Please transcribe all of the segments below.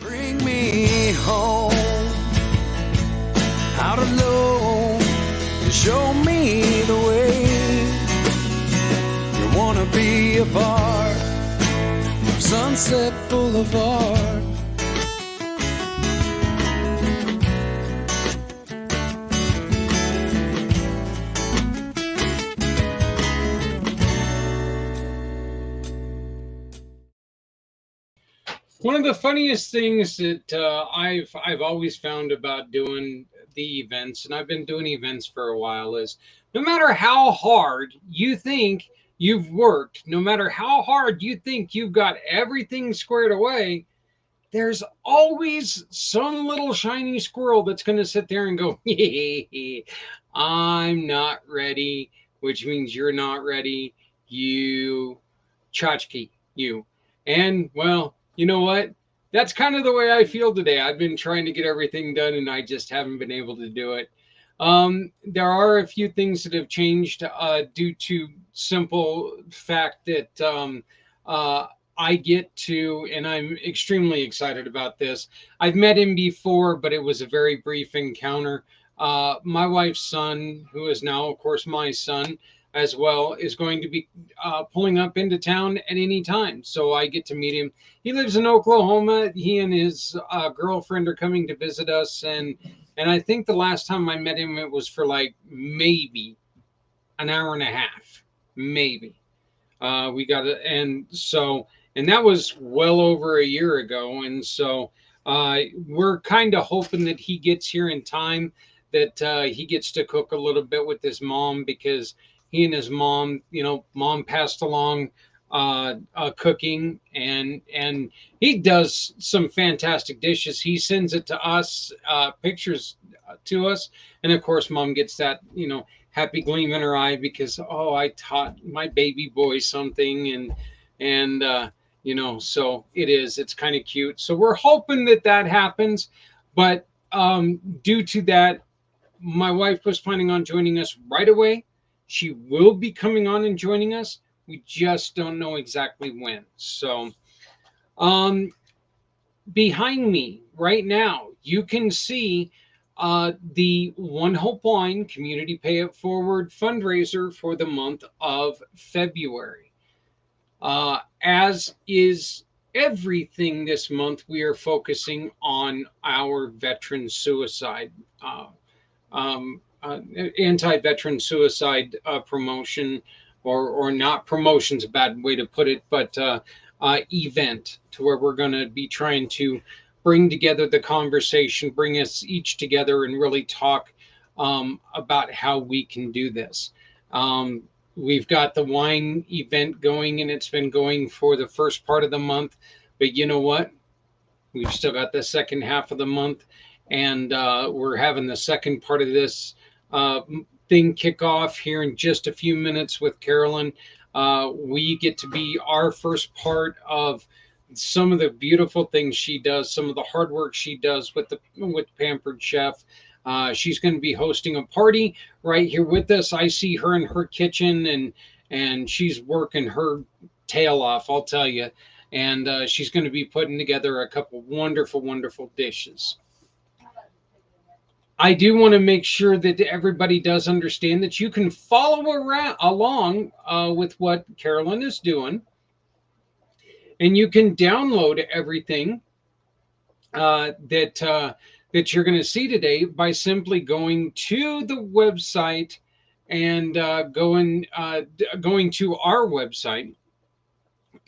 Bring me home out alone and show me the way. You wanna be a part of Sunset Boulevard. One of the funniest things that I've always found about doing the events, and I've been doing events for a while, is no matter how hard you think you've worked, no matter how hard you think you've got everything squared away, there's always some little shiny squirrel that's going to sit there and go, I'm not ready, which means you're not ready, you tchotchke, you. And, well, you know what? That's kind of the way I feel today. I've been trying to get everything done, and I just haven't been able to do it. There are a few things that have changed due to simple fact that I get to, and I'm extremely excited about this. I've met him before, but it was a very brief encounter. My wife's son, who is now, of course, my son as well, is going to be pulling up into town at any time. So I get to meet him. He lives in Oklahoma. He and his girlfriend are coming to visit us. And I think the last time I met him, it was for like maybe an hour and a half, maybe. We got it. And that was well over a year ago. And so we're kind of hoping that he gets here in time, that he gets to cook a little bit with his mom, because he and his mom, mom passed along cooking, and he does some fantastic dishes. He sends it to us, pictures to us. And of course, mom gets that, happy gleam in her eye because, oh, I taught my baby boy something. And so it's kind of cute. So we're hoping that happens. But due to that, my wife was planning on joining us right away. She will be coming on and joining us. We just don't know exactly when. So behind me right now, you can see the One Hope Wine Community Pay It Forward fundraiser for the month of February. As is everything this month, we are focusing on our veteran suicide anti-veteran suicide promotion, or not promotion's a bad way to put it, but event, to where we're going to be trying to bring together the conversation, bring us each together and really talk about how we can do this. We've got the wine event going, and it's been going for the first part of the month, but you know what? We've still got the second half of the month, and we're having the second part of this thing kick off here in just a few minutes with Carolyn. We get to be our first part of some of the beautiful things she does, some of the hard work she does with Pampered Chef. She's going to be hosting a party right here with us. I see her in her kitchen, and she's working her tail off, I'll tell you. And she's going to be putting together a couple wonderful, wonderful dishes. I do want to make sure that everybody does understand that you can follow along with what Carolyn is doing, and you can download everything that you're going to see today by simply going to the website and going to our website,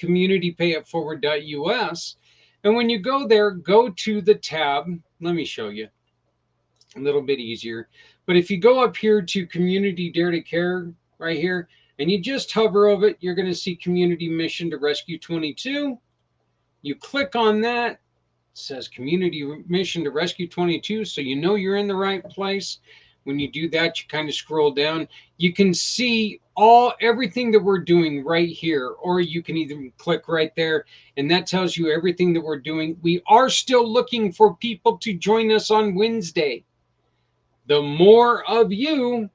communitypayitforward.us. And when you go there, go to the tab. Let me show you. A little bit easier, but if you go up here to Community Dare to Care right here, and you just hover over it, you're going to see Community Mission to Rescue 22. You click on that. It says Community Mission to Rescue 22, so you know you're in the right place. When you do that, you kind of scroll down. You can see everything that we're doing right here, or you can either click right there, and that tells you everything that we're doing. We are still looking for people to join us on Wednesday. The more of you,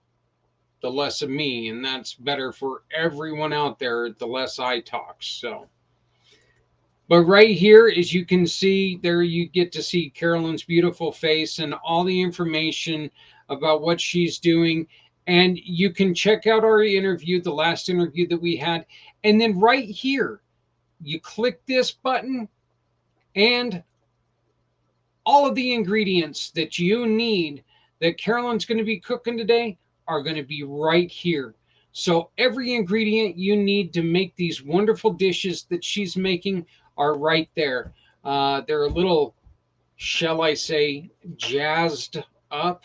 the less of me, and that's better for everyone out there, the less I talk. So, but right here, as you can see, there you get to see Carolyn's beautiful face and all the information about what she's doing. And you can check out our interview, the last interview that we had. And then right here, you click this button, and all of the ingredients that you need that Carolyn's going to be cooking today are going to be right here. So every ingredient you need to make these wonderful dishes that she's making are right there. They're a little, shall I say, jazzed up.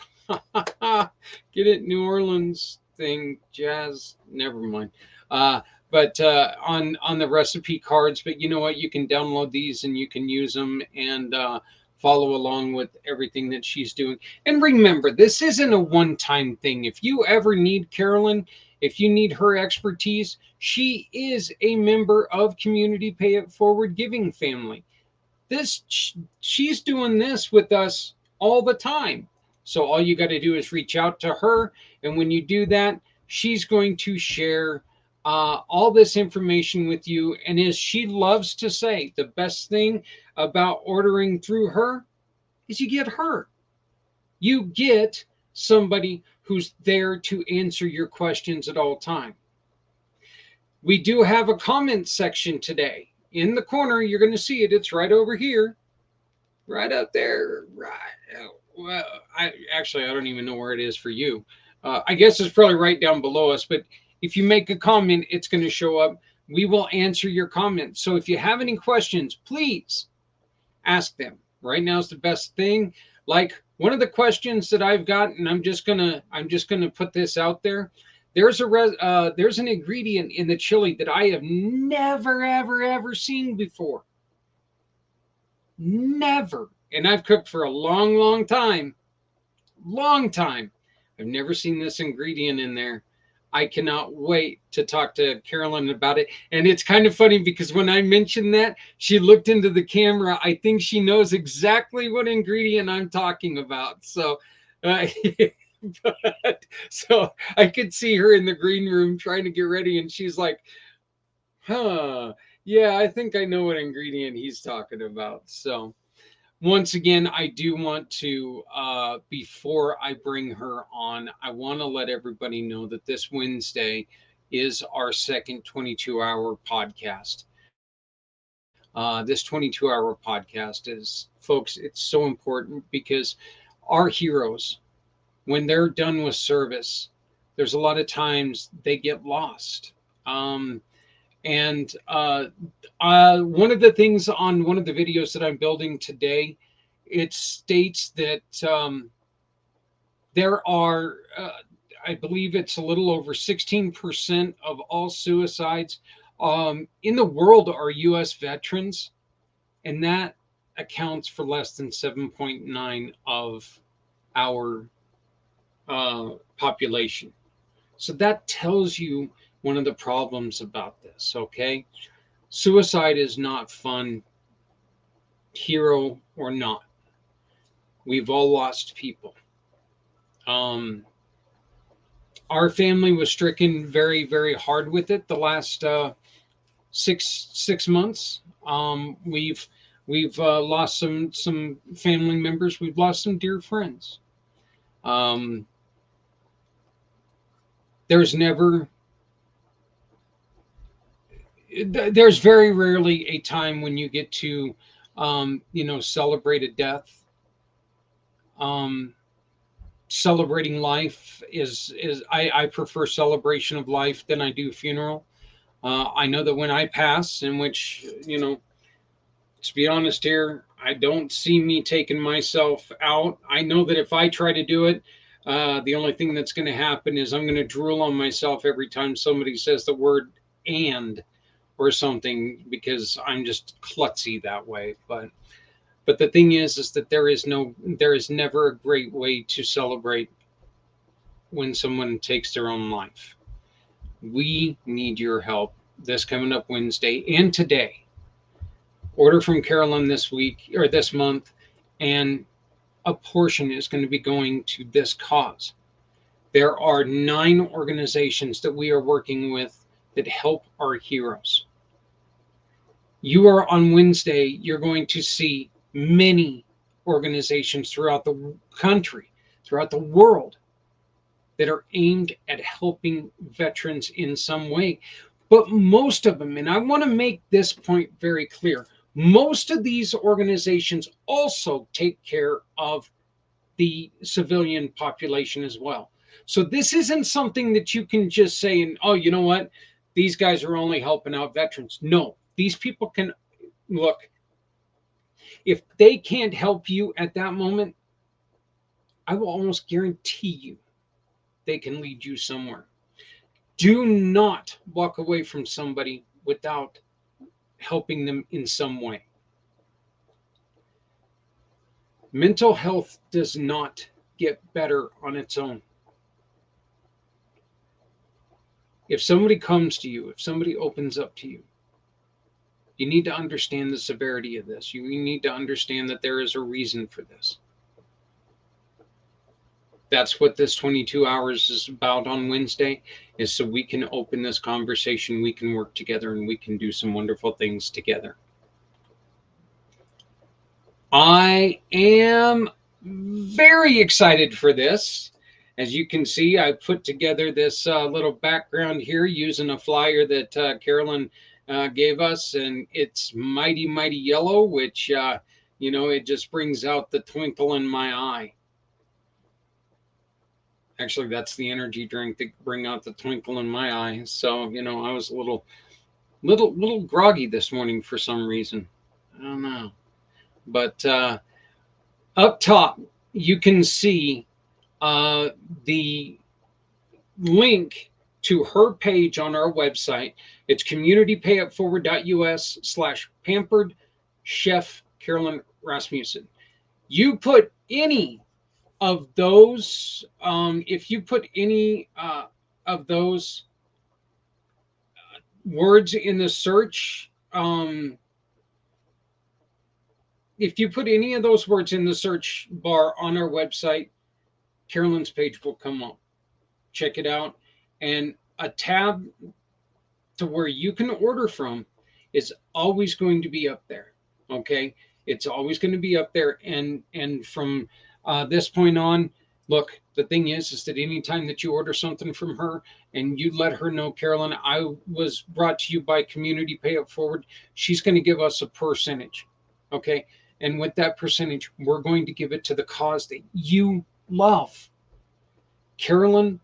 Get it, New Orleans thing, jazz. Never mind. But on the recipe cards. But you know what? You can download these and you can use them and follow along with everything that she's doing. And remember, this isn't a one-time thing. If you ever need Carolyn, if you need her expertise, she is a member of Community Pay It Forward Giving family. She's doing this with us all the time. So all you got to do is reach out to her, and when you do that, she's going to share all this information with you. And as she loves to say, the best thing about ordering through her is you get her. You get somebody who's there to answer your questions at all time. We do have a comment section today. In the corner, you're going to see it. It's right over here. Right up there. Right. Well, I don't even know where it is for you. I guess it's probably right down below us. But if you make a comment, it's going to show up. We will answer your comments. So if you have any questions, please ask them. Right now is the best thing. Like one of the questions that I've got, and I'm just gonna put this out there. There's an ingredient in the chili that I have never ever seen before. Never. And I've cooked for a long time. I've never seen this ingredient in there. I cannot wait to talk to Carolyn about it. And it's kind of funny because when I mentioned that, she looked into the camera. I think she knows exactly what ingredient I'm talking about. So, so I could see her in the green room trying to get ready. And she's like, yeah, I think I know what ingredient he's talking about. So once again, I do want to, before I bring her on, I want to let everybody know that this Wednesday is our second 22-hour podcast. This 22-hour podcast is, folks, it's so important because our heroes, when they're done with service, there's a lot of times they get lost. And one of the things on one of the videos that I'm building today, it states that there are, I believe it's a little over 16% of all suicides in the world are U.S. veterans, and that accounts for less than 7.9 of our population. So that tells you one of the problems about this, okay? Suicide is not fun, hero or not. We've all lost people. Our family was stricken very hard with it the last 6 months. We've lost some family members. We've lost some dear friends. There's very rarely a time when you get to celebrate a death. Celebrating life is I prefer celebration of life than I do funeral. I know that when I pass, in which, to be honest here, I don't see me taking myself out. I know that if I try to do it, the only thing that's going to happen is I'm going to drool on myself every time somebody says the word "and" or something, because I'm just klutzy that way. But the thing is that there is never a great way to celebrate when someone takes their own life. We need your help this coming up Wednesday and today. Order from Carolyn this week or this month, and a portion is going to be going to this cause. There are 9 organizations that we are working with that help our heroes. You are on Wednesday, you're going to see many organizations throughout the country, throughout the world, that are aimed at helping veterans in some way. But most of them, and I want to make this point very clear, most of these organizations also take care of the civilian population as well. So this isn't something that you can just say, and oh, you know what? These guys are only helping out veterans. No, these people can look, if they can't help you at that moment, I will almost guarantee you they can lead you somewhere. Do not walk away from somebody without helping them in some way. Mental health does not get better on its own. If somebody comes to you, if somebody opens up to you, you need to understand the severity of this. You need to understand that there is a reason for this. That's what this 22 hours is about on Wednesday, is so we can open this conversation, we can work together, and we can do some wonderful things together. I am very excited for this. As you can see, I put together this little background here using a flyer that Carolyn gave us, and it's mighty, mighty yellow, which, it just brings out the twinkle in my eye. Actually, that's the energy drink that bring out the twinkle in my eye. So, I was a little groggy this morning for some reason. I don't know. But up top, you can see the link to her page on our website. It's communitypayitforward.us/pampered chef Carolyn Rasmussen. You put any of those, if you put any of those words in the search, if you put any of those words in the search bar on our website, Carolyn's page will come up. Check it out. And a tab to where you can order from is always going to be up there. Okay. It's always going to be up there. And from this point on, look, the thing is that anytime that you order something from her and you let her know, Carolyn, I was brought to you by Community Pay It Forward, she's going to give us a percentage. Okay. And with that percentage, we're going to give it to the cause that you love. Carolyn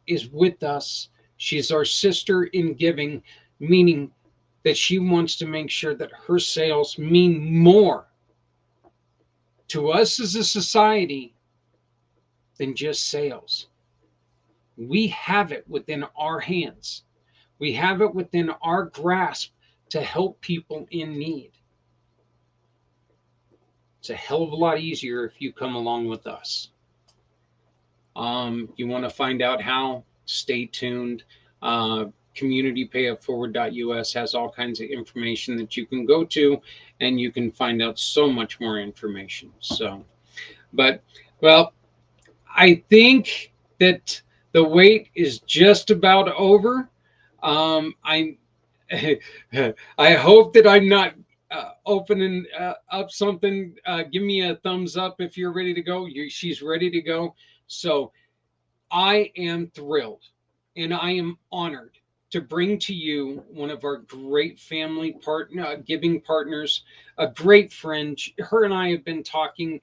is with us. She's our sister in giving, meaning that she wants to make sure that her sales mean more to us as a society than just sales. We have it within our hands. We have it within our grasp to help people in need. It's a hell of a lot easier if you come along with us. You want to find out how? Stay tuned. Communitypayitforward.us has all kinds of information that you can go to, and you can find out so much more information. So, but, well, I think that the wait is just about over. I I hope that I'm not opening up something. Give me a thumbs up if you're ready to go. She's ready to go. So I am thrilled and I am honored to bring to you one of our great family partner, giving partners, a great friend. Her and I have been talking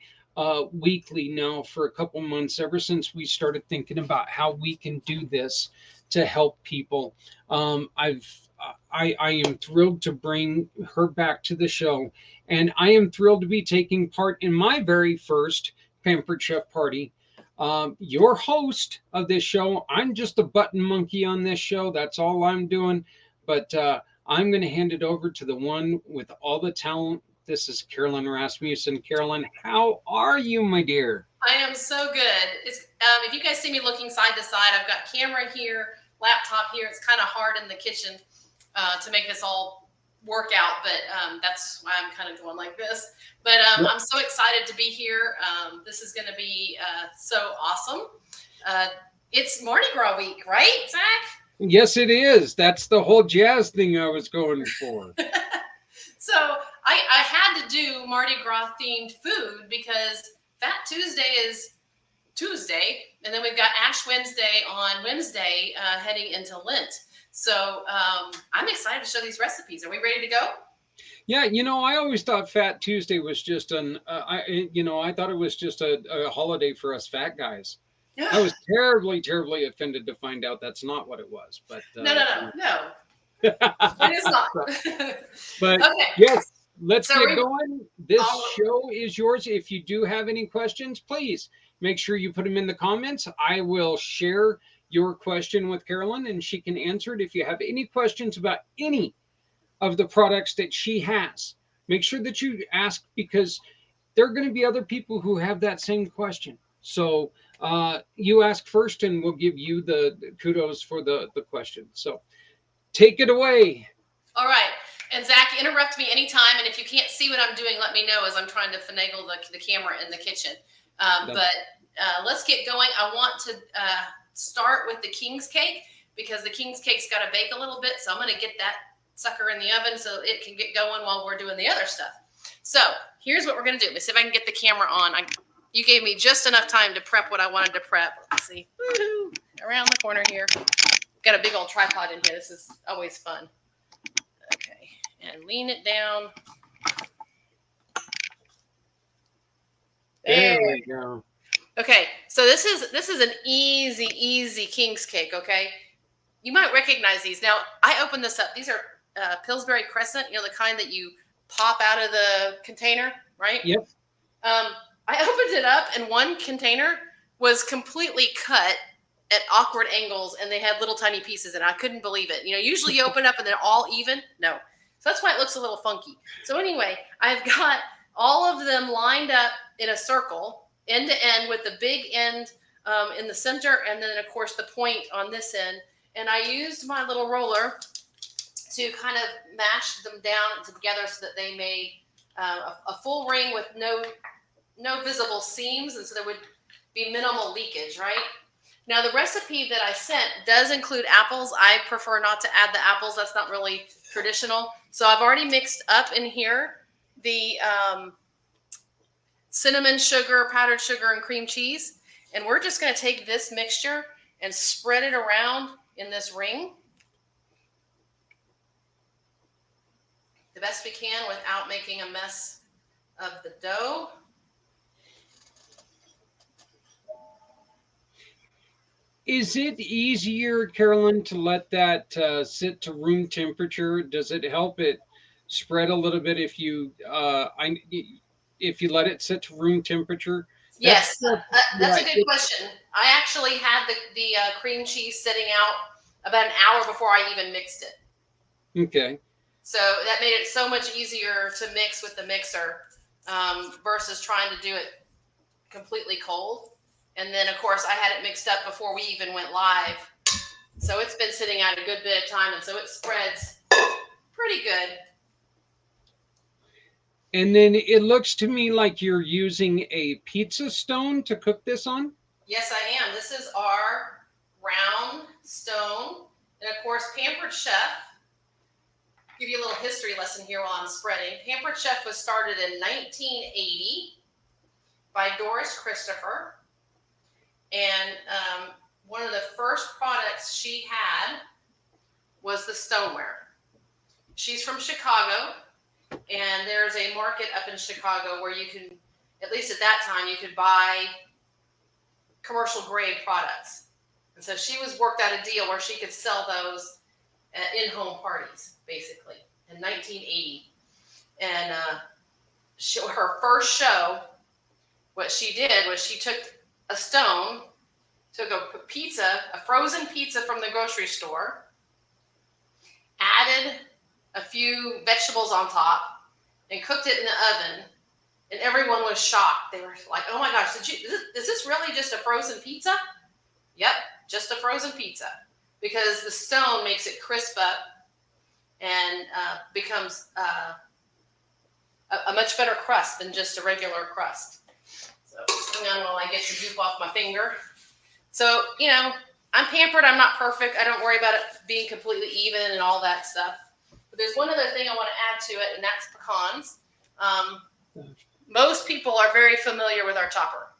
weekly now for a couple months, ever since we started thinking about how we can do this to help people. I am thrilled to bring her back to the show, and I am thrilled to be taking part in my very first Pampered Chef party. Your host of this show. I'm just a button monkey on this show. That's all I'm doing. But I'm going to hand it over to the one with all the talent. This is Carolyn Rasmussen. Carolyn, how are you, my dear? I am so good. If you guys see me looking side to side, I've got camera here, laptop here. It's kind of hard in the kitchen to make this all work out, but that's why I'm kind of going like this. But I'm so excited to be here. This is going to be so awesome. It's Mardi Gras week, right, Zach? Yes, it is. That's the whole jazz thing I was going for. So I had to do Mardi Gras themed food because Fat Tuesday is Tuesday, and then we've got Ash Wednesday on Wednesday, heading into Lent. So I'm excited to show these recipes. Are we ready to go? Yeah, I always thought Fat Tuesday was just I thought it was just a holiday for us fat guys. I was terribly, terribly offended to find out that's not what it was. But No. It is not. But Okay. yes, let's So get going. This show is yours. If you do have any questions, please make sure you put them in the comments. I will share your question with Carolyn and she can answer it. If you have any questions about any of the products that she has, make sure that you ask, because there are going to be other people who have that same question. So you ask first and we'll give you the kudos for the question. So take it away. All right. And Zach, interrupt me anytime. And if you can't see what I'm doing, let me know as I'm trying to finagle the camera in the kitchen. But let's get going. I want to start with the King's cake because the King's cake's got to bake a little bit. So I'm going to get that sucker in the oven so it can get going while we're doing the other stuff. So here's what we're going to do. Let's see if I can get the camera on. You gave me just enough time to prep what I wanted to prep. Let's see. Woo-hoo. Around the corner here. Got a big old tripod in here. This is always fun. Okay. And lean it down. There we go. Okay. So this is an easy King's cake, okay? You might recognize these. Now, I opened this up. These are Pillsbury Crescent, the kind that you pop out of the container, right? Yep. I opened it up and one container was completely cut at awkward angles and they had little tiny pieces and I couldn't believe it. Usually you open up and they're all even. No. So that's why it looks a little funky. So anyway, I've got all of them lined up in a circle, end to end, with the big end in the center and then, of course, the point on this end. And I used my little roller to kind of mash them down together so that they made a full ring with no visible seams, and so there would be minimal leakage, right? Now, the recipe that I sent does include apples. I prefer not to add the apples. That's not really traditional. So I've already mixed up in here the cinnamon sugar, powdered sugar, and cream cheese. And we're just going to take this mixture and spread it around in this ring the best we can without making a mess of the dough. Is it easier, Carolyn, to let that sit to room temperature? Does it help it spread a little bit if you let it sit to room temperature? Yes, that's a good question. I actually had the cream cheese sitting out about an hour before I even mixed it. Okay. So that made it so much easier to mix with the mixer versus trying to do it completely cold. And then, of course, I had it mixed up before we even went live. So it's been sitting out a good bit of time, and so it spreads pretty good. And then it looks to me like you're using a pizza stone to cook this on? Yes, I am. This is our round stone. And, of course, Pampered Chef. I'll give you a little history lesson here while I'm spreading. Pampered Chef was started in 1980 by Doris Christopher. And one of the first products she had was the stoneware. She's from Chicago, and there's a market up in Chicago where you can, at least at that time, you could buy commercial grade products. And so she worked out a deal where she could sell those at in-home parties, basically, in 1980. And her first show, what she did was she took a stone, took a frozen pizza from the grocery store, added a few vegetables on top, and cooked it in the oven. And everyone was shocked. They were like, "Oh my gosh, is this really just a frozen pizza?" Yep, just a frozen pizza, because the stone makes it crisp up and becomes a much better crust than just a regular crust. So hang on while I get the goop off my finger. So, I'm pampered. I'm not perfect. I don't worry about it being completely even and all that stuff. But there's one other thing I want to add to it, and that's pecans. Most people are very familiar with our chopper.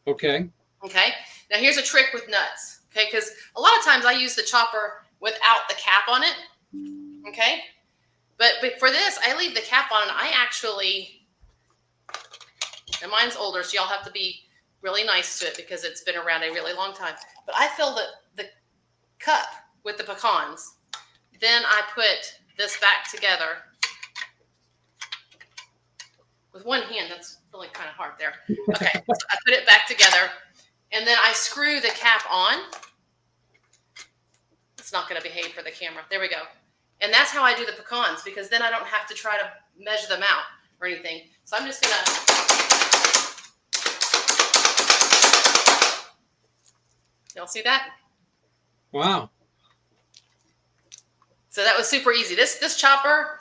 Okay. Okay. Now here's a trick with nuts. Okay, because a lot of times I use the chopper without the cap on it. Okay. But for this, I leave the cap on, and I actually, and mine's older, so y'all have to be really nice to it because it's been around a really long time. But I fill the cup with the pecans. Then I put this back together with one hand. That's really kind of hard there. Okay, so I put it back together, and then I screw the cap on. It's not going to behave for the camera. There we go. And that's how I do the pecans, because then I don't have to try to measure them out or anything. So I'm just going to... Y'all see that? Wow. So that was super easy. This chopper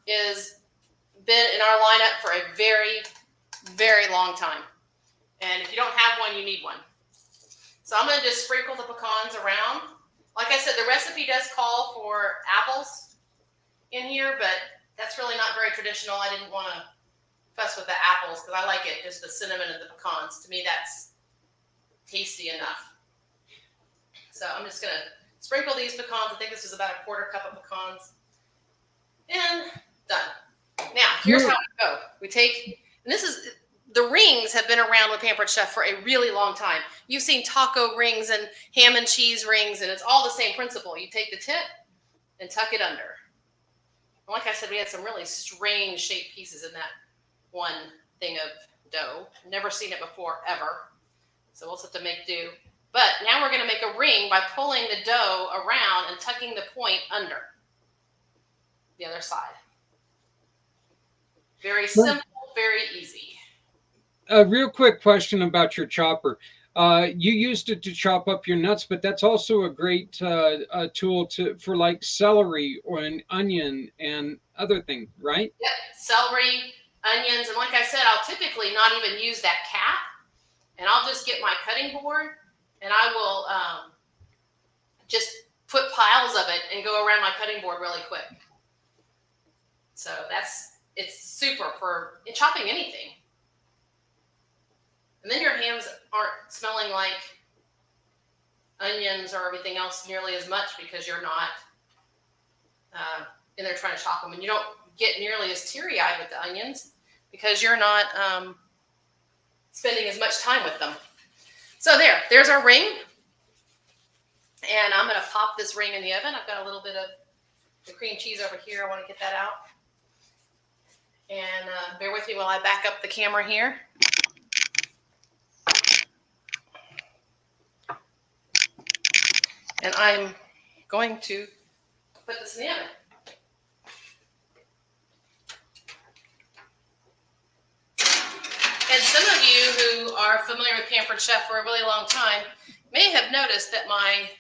is been in our lineup for a very, very long time. And if you don't have one, you need one. So I'm going to just sprinkle the pecans around. Like I said, the recipe does call for apples in here, but that's really not very traditional. I didn't want to fuss with the apples because I like it, just the cinnamon and the pecans. To me, that's tasty enough. So I'm just going to sprinkle these pecans. I think this is about a quarter cup of pecans. And done. Now, here's how we go. We take, and this is, the rings have been around with Pampered Chef for a really long time. You've seen taco rings and ham and cheese rings, and it's all the same principle. You take the tip and tuck it under. And like I said, we had some really strange shaped pieces in that one thing of dough. Never seen it before, ever. So we'll just have to make do. But now we're going to make a ring by pulling the dough around and tucking the point under the other side. Very simple, very easy. A real quick question about your chopper. You used it to chop up your nuts, but that's also a great tool for like celery or an onion and other things, right? Yep, celery, onions, and like I said, I'll typically not even use that cap, and I'll just get my cutting board, and I will just put piles of it and go around my cutting board really quick. So it's super for chopping anything. And then your hands aren't smelling like onions or everything else nearly as much because you're not in there trying to chop them. And you don't get nearly as teary-eyed with the onions because you're not spending as much time with them. So there's our ring. And I'm going to pop this ring in the oven. I've got a little bit of the cream cheese over here. I want to get that out. And bear with me while I back up the camera here. And I'm going to put this in the oven. And some of you who are familiar with Pampered Chef for a really long time may have noticed that my,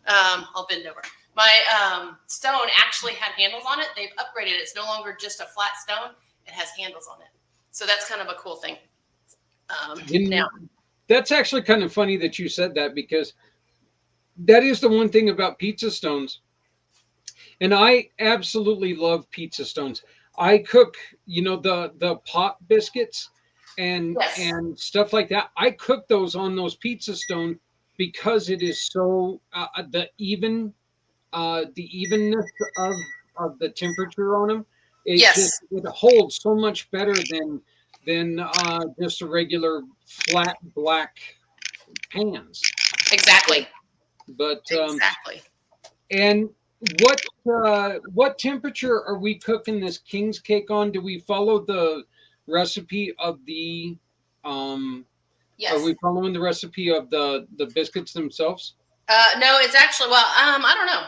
I'll bend over. My stone actually had handles on it. They've upgraded it. It's no longer just a flat stone. It has handles on it. So that's kind of a cool thing. Now, that's actually kind of funny that you said that, because that is the one thing about pizza stones. And I absolutely love pizza stones. I cook, the pot biscuits and stuff like that. I cook those on those pizza stone because it is so the evenness of the temperature on them. It holds so much better than just a regular flat black pans. Exactly. But exactly. And what temperature are we cooking this king's cake on? Do we follow the recipe of the Yes. Are we following the recipe of the biscuits themselves? No, it's actually, I don't know.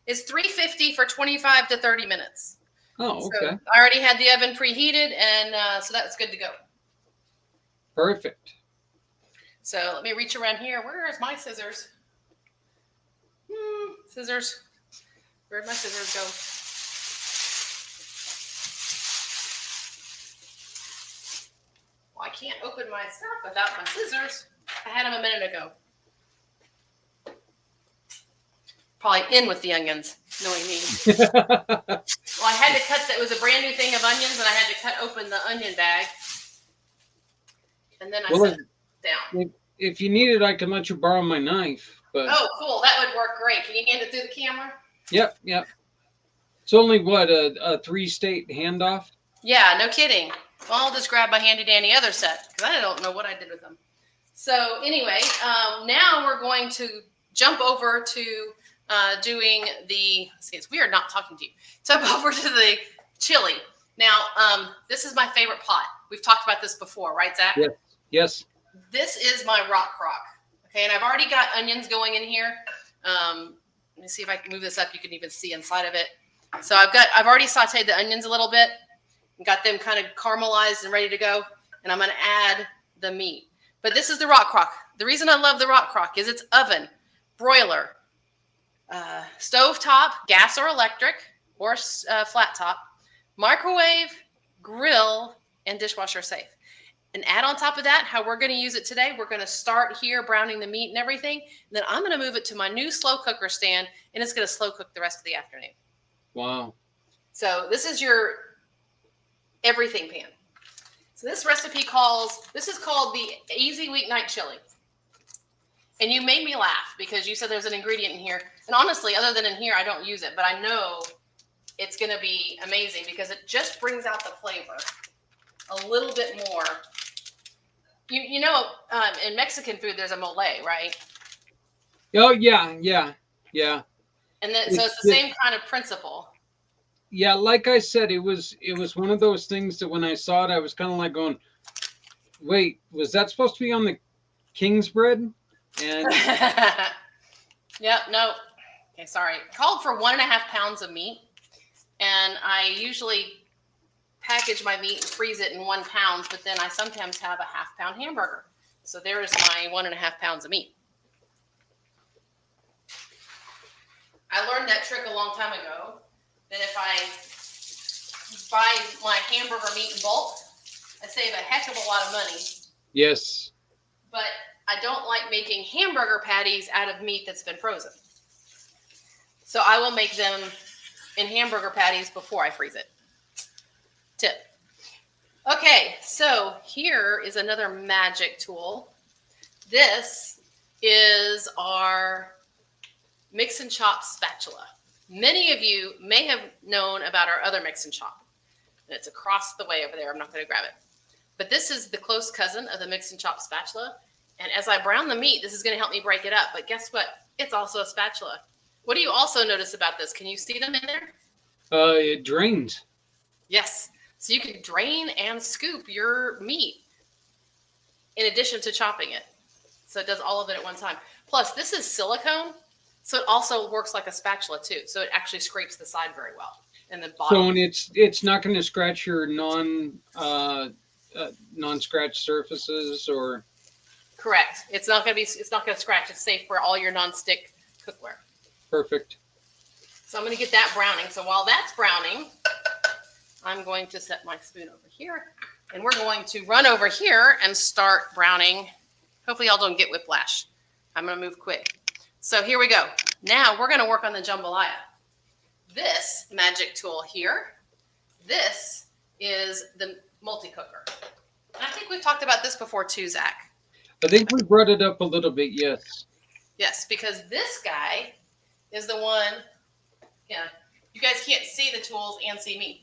It's 350 for 25 to 30 minutes. Oh, okay. So I already had the oven preheated, and so that's good to go. Perfect. So let me reach around here. Where is my scissors? Scissors. Where'd my scissors go? Well, I can't open my stuff without my scissors. I had them a minute ago. Probably in with the onions, knowing me. Well, I had to cut, it was a brand new thing of onions, and I had to cut open the onion bag. And then I set it down. If you need it, I can let you borrow my knife. But oh, cool. That would work great. Can you hand it through the camera? Yep. It's only, what, a 3-state handoff? Yeah, no kidding. Well, I'll just grab my handy-dandy other set, because I don't know what I did with them. So anyway, now we're going to jump over to doing the, we are not talking to you. Jump over to the chili. Now, this is my favorite pot. We've talked about this before, right, Zach? Yes. This is my rock crock. Okay, and I've already got onions going in here. Let me see if I can move this up. You can even see inside of it. So I've already sauteed the onions a little bit and got them kind of caramelized and ready to go. And I'm going to add the meat. But this is the rock crock. The reason I love the rock crock is it's oven, broiler, stove top, gas or electric, or flat top, microwave, grill, and dishwasher safe. And add on top of that, how we're going to use it today, we're going to start here browning the meat and everything. And then I'm going to move it to my new slow cooker stand, and it's going to slow cook the rest of the afternoon. Wow. So this is your everything pan. So this recipe this is called the Easy Weeknight Chili. And you made me laugh because you said there's an ingredient in here. And honestly, other than in here, I don't use it, but I know it's going to be amazing because it just brings out the flavor a little bit more. You know, in Mexican food, there's a mole, right? Oh, yeah. And then, so it's the same kind of principle. Yeah, like I said, it was one of those things that when I saw it, I was kind of like going, wait, was that supposed to be on the king's bread? And Yep, no. Okay, sorry. Called for 1.5 pounds of meat. And I usually package my meat and freeze it in 1 pound, but then I sometimes have a 1/2 pound hamburger. So there is my 1.5 pounds of meat. I learned that trick a long time ago, that if I buy my hamburger meat in bulk, I save a heck of a lot of money. Yes. But I don't like making hamburger patties out of meat that's been frozen. So I will make them in hamburger patties before I freeze it. Tip. Okay, so here is another magic tool. This is our mix and chop spatula. Many of you may have known about our other mix and chop. It's across the way over there. I'm not going to grab it. But this is the close cousin of the mix and chop spatula. And as I brown the meat, this is going to help me break it up. But guess what? It's also a spatula. What do you also notice about this? Can you see them in there? It drains. Yes. So you can drain and scoop your meat in addition to chopping it. So it does all of it at one time. Plus, this is silicone. So it also works like a spatula too. So it actually scrapes the side very well. And the bottom. So and it's not going to scratch your non-scratch surfaces or. Correct. It's not going to scratch. It's safe for all your non-stick cookware. Perfect. So I'm going to get that browning. So while that's browning, I'm going to set my spoon over here, and we're going to run over here and start browning. Hopefully y'all don't get whiplash. I'm going to move quick. So here we go. Now we're going to work on the jambalaya. This magic tool here, this is the multi-cooker. And I think we've talked about this before too, Zach. I think we brought it up a little bit, yes. Yes, because this guy is the one, yeah, you guys can't see the tools and see me.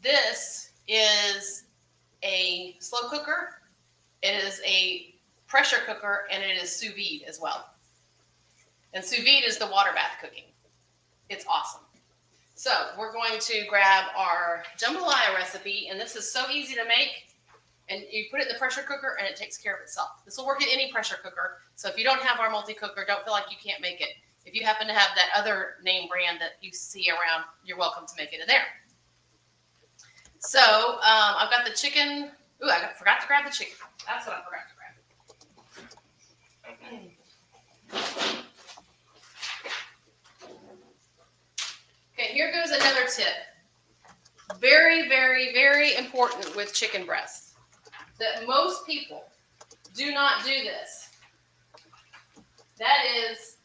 This is a slow cooker. It is a pressure cooker, and it is sous vide as well. And sous vide is the water bath cooking. It's awesome. So we're going to grab our jambalaya recipe, and this is so easy to make. And you put it in the pressure cooker, and it takes care of itself. This will work in any pressure cooker. So if you don't have our multi-cooker, don't feel like you can't make it. If you happen to have that other name brand that you see around, you're welcome to make it in there. So I've got the chicken. Ooh, forgot to grab the chicken. That's what I forgot to grab. Okay, here goes another tip. Very, very, very important with chicken breasts. That most people do not do this. That is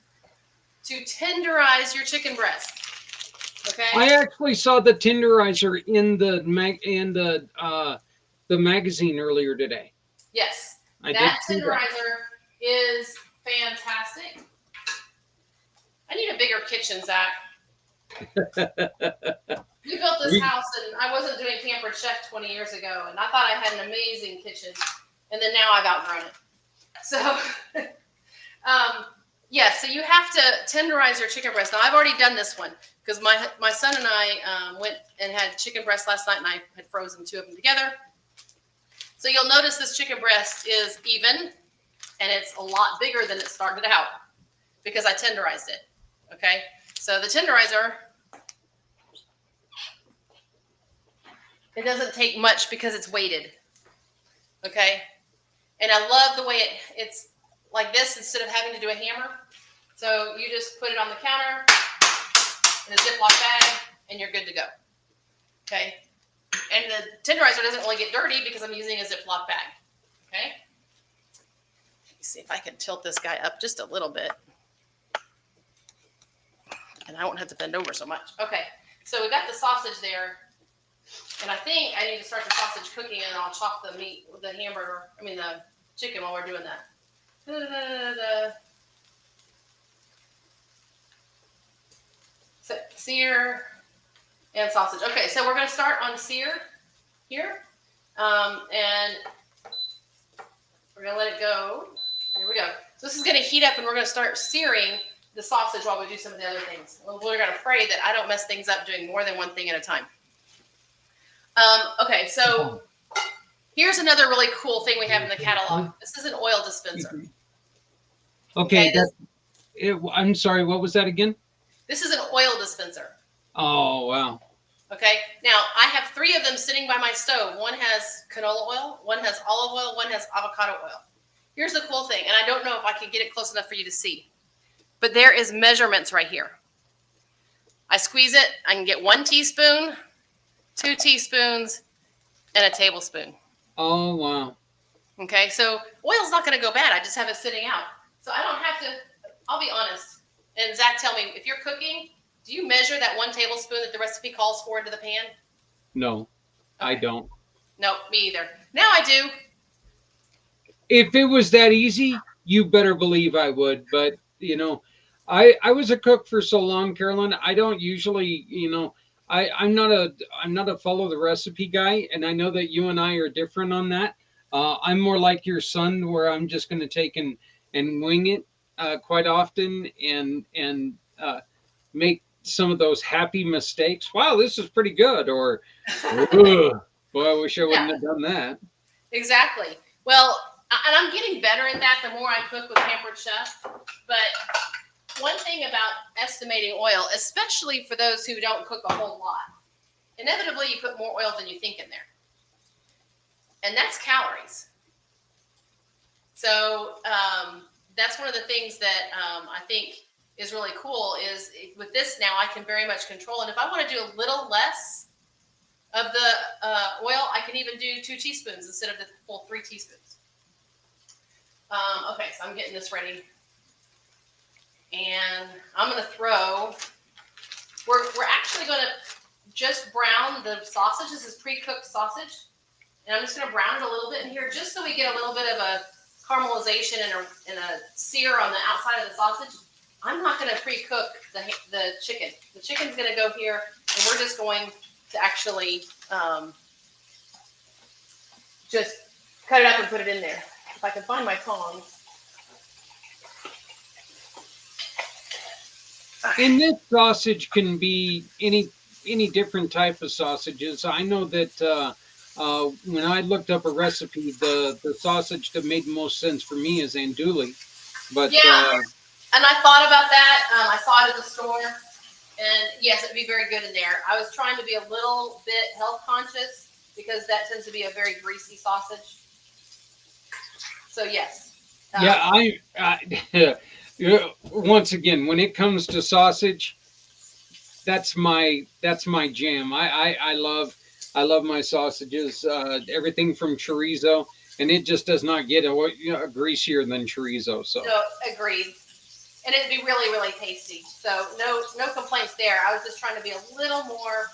to tenderize your chicken breast. Okay. I actually saw the tenderizer in the magazine earlier today. Yes, I that did see tenderizer is fantastic. I need a bigger kitchen, Zach. We built this house, and I wasn't doing Pampered Chef 20 years ago, and I thought I had an amazing kitchen, and then now I've outgrown it. So, yeah, so you have to tenderize your chicken breast. Now, I've already done this one because my son and I went and had chicken breast last night, and I had frozen 2 of them together. So you'll notice this chicken breast is even, and it's a lot bigger than it started out because I tenderized it, okay? So the tenderizer, it doesn't take much because it's weighted, okay? And I love the way it's like this instead of having to do a hammer. So you just put it on the counter in a Ziploc bag, and you're good to go, okay? And the tenderizer doesn't really get dirty because I'm using a Ziploc bag, okay? Let me see if I can tilt this guy up just a little bit. And I won't have to bend over so much. Okay, so we got the sausage there. And I think I need to start the sausage cooking, and I'll chop the meat, the chicken while we're doing that. So, sear and sausage. Okay, so we're going to start on sear here. And we're going to let it go. There we go. So this is going to heat up, and we're going to start searing the sausage while we do some of the other things. We're going to pray that I don't mess things up doing more than one thing at a time. Okay, so here's another really cool thing we have in the catalog. This is an oil dispenser. Okay, I'm sorry, what was that again? This is an oil dispenser. Oh, wow. Okay, now I have 3 of them sitting by my stove. One has canola oil, one has olive oil, one has avocado oil. Here's the cool thing, and I don't know if I can get it close enough for you to see, but there is measurements right here. I squeeze it, I can get 1 teaspoon, 2 teaspoons, and a tablespoon. Oh, wow. Okay, so oil's not going to go bad. I just have it sitting out. So I don't have to, I'll be honest. And Zach, tell me, if you're cooking, do you measure that 1 tablespoon that the recipe calls for into the pan? No, okay. I don't. Nope, me either. Now I do. If it was that easy, you better believe I would. But, I was a cook for so long, Carolyn. I don't usually, I'm not a follow the recipe guy, and I know that you and I are different on that. I'm more like your son, where I'm just going to take and wing it quite often, and make some of those happy mistakes. Wow, this is pretty good, or boy, I wish I wouldn't have done that. Exactly. Well, and I'm getting better at that the more I cook with Pampered Chef. But one thing about estimating oil, especially for those who don't cook a whole lot, inevitably you put more oil than you think in there. And that's calories. So that's one of the things that I think is really cool is with this now I can very much control. And if I want to do a little less of the oil, I can even do 2 teaspoons instead of the full 3 teaspoons. Okay, so I'm getting this ready. And I'm going to throw, we're actually going to just brown the sausage. This is pre-cooked sausage. And I'm just going to brown it a little bit in here just so we get a little bit of a caramelization and a sear on the outside of the sausage. I'm not going to pre-cook the chicken. The chicken's going to go here, and we're just going to actually just cut it up and put it in there. If I can find my tongs. And this sausage can be any different type of sausages. I know that when I looked up a recipe, the sausage that made the most sense for me is andouille. But yeah, and I thought about that. I saw it at the store, and yes, it'd be very good in there. I was trying to be a little bit health conscious because that tends to be a very greasy sausage. So yes. Once again, when it comes to sausage, that's my jam. I love my sausages, everything from chorizo. and it just does not get greasier than chorizo. So No, agreed. And it'd be really, really tasty. So no complaints there. I was just trying to be a little more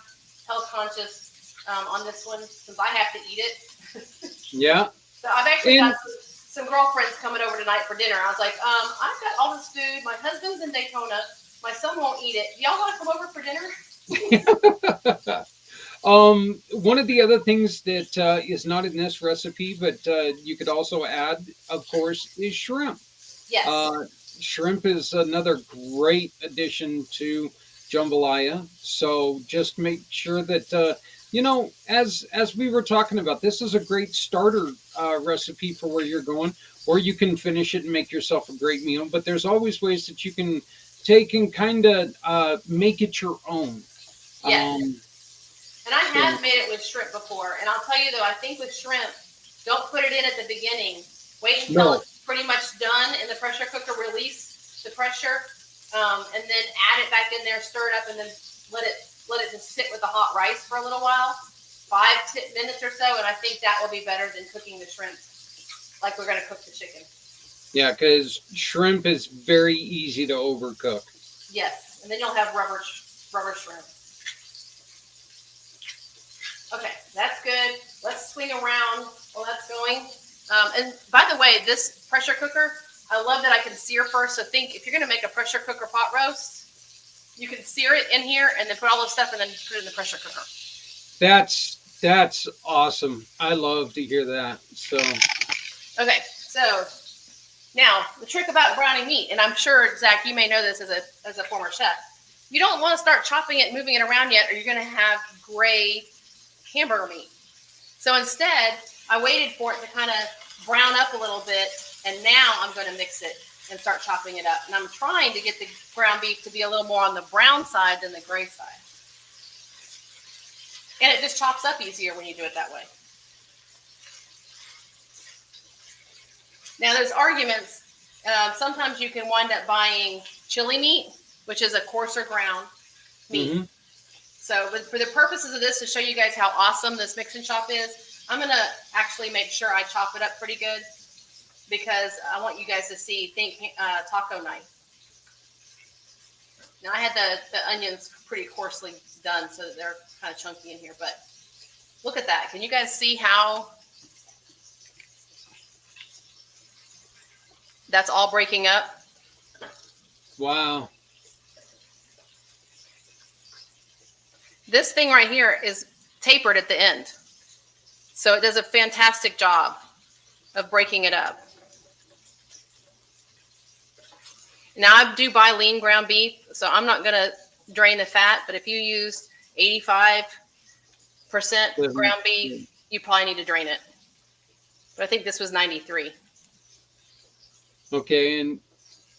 health conscious on this one since I have to eat it. yeah, So I've actually and got some girlfriends coming over tonight for dinner. I was like, I've got all this food. My husband's in Daytona. My son won't eat it. Y'all want to come over for dinner? one of the other things that is not in this recipe, but you could also add, of course, is shrimp. Yes. Shrimp is another great addition to jambalaya. So just make sure that as we were talking about, this is a great starter recipe for where you're going, or you can finish it and make yourself a great meal. But there's always ways that you can take and kind of make it your own. Yes. And I have made it with shrimp before. And I'll tell you though, I think with shrimp, don't put it in at the beginning. Wait until it's pretty much done in the pressure cooker. Release the pressure, and then add it back in there, stir it up, and then let it just sit with the hot rice for a little while, 5-10 minutes or so. And I think that will be better than cooking the shrimp like we're going to cook the chicken. Yeah, because shrimp is very easy to overcook. Yes, and then you'll have rubber shrimp. Okay, that's good. Let's swing around while that's going. And by the way, this pressure cooker, I love that I can sear first. So think if you're going to make a pressure cooker pot roast, you can sear it in here and then put all the stuff and then put it in the pressure cooker. That's awesome. I love to hear that. So okay, so now the trick about browning meat, and I'm sure Zach, you may know this as a former chef. You don't want to start chopping it and moving it around yet, or you're going to have gray hamburger meat. So instead, I waited for it to kind of brown up a little bit, and now I'm going to mix it and start chopping it up. And I'm trying to get the ground beef to be a little more on the brown side than the gray side. And it just chops up easier when you do it that way. Now there's arguments. Sometimes you can wind up buying chili meat, which is a coarser ground meat. Mm-hmm. So for the purposes of this, to show you guys how awesome this mix and chop is, I'm going to actually make sure I chop it up pretty good because I want you guys to see, think taco knife. Now I had the onions pretty coarsely done so that they're kind of chunky in here, but look at that. Can you guys see how that's all breaking up? Wow. This thing right here is tapered at the end. So it does a fantastic job of breaking it up. Now I do buy lean ground beef, so I'm not going to drain the fat, but if you use 85% ground beef, you probably need to drain it. But I think this was 93. Okay, and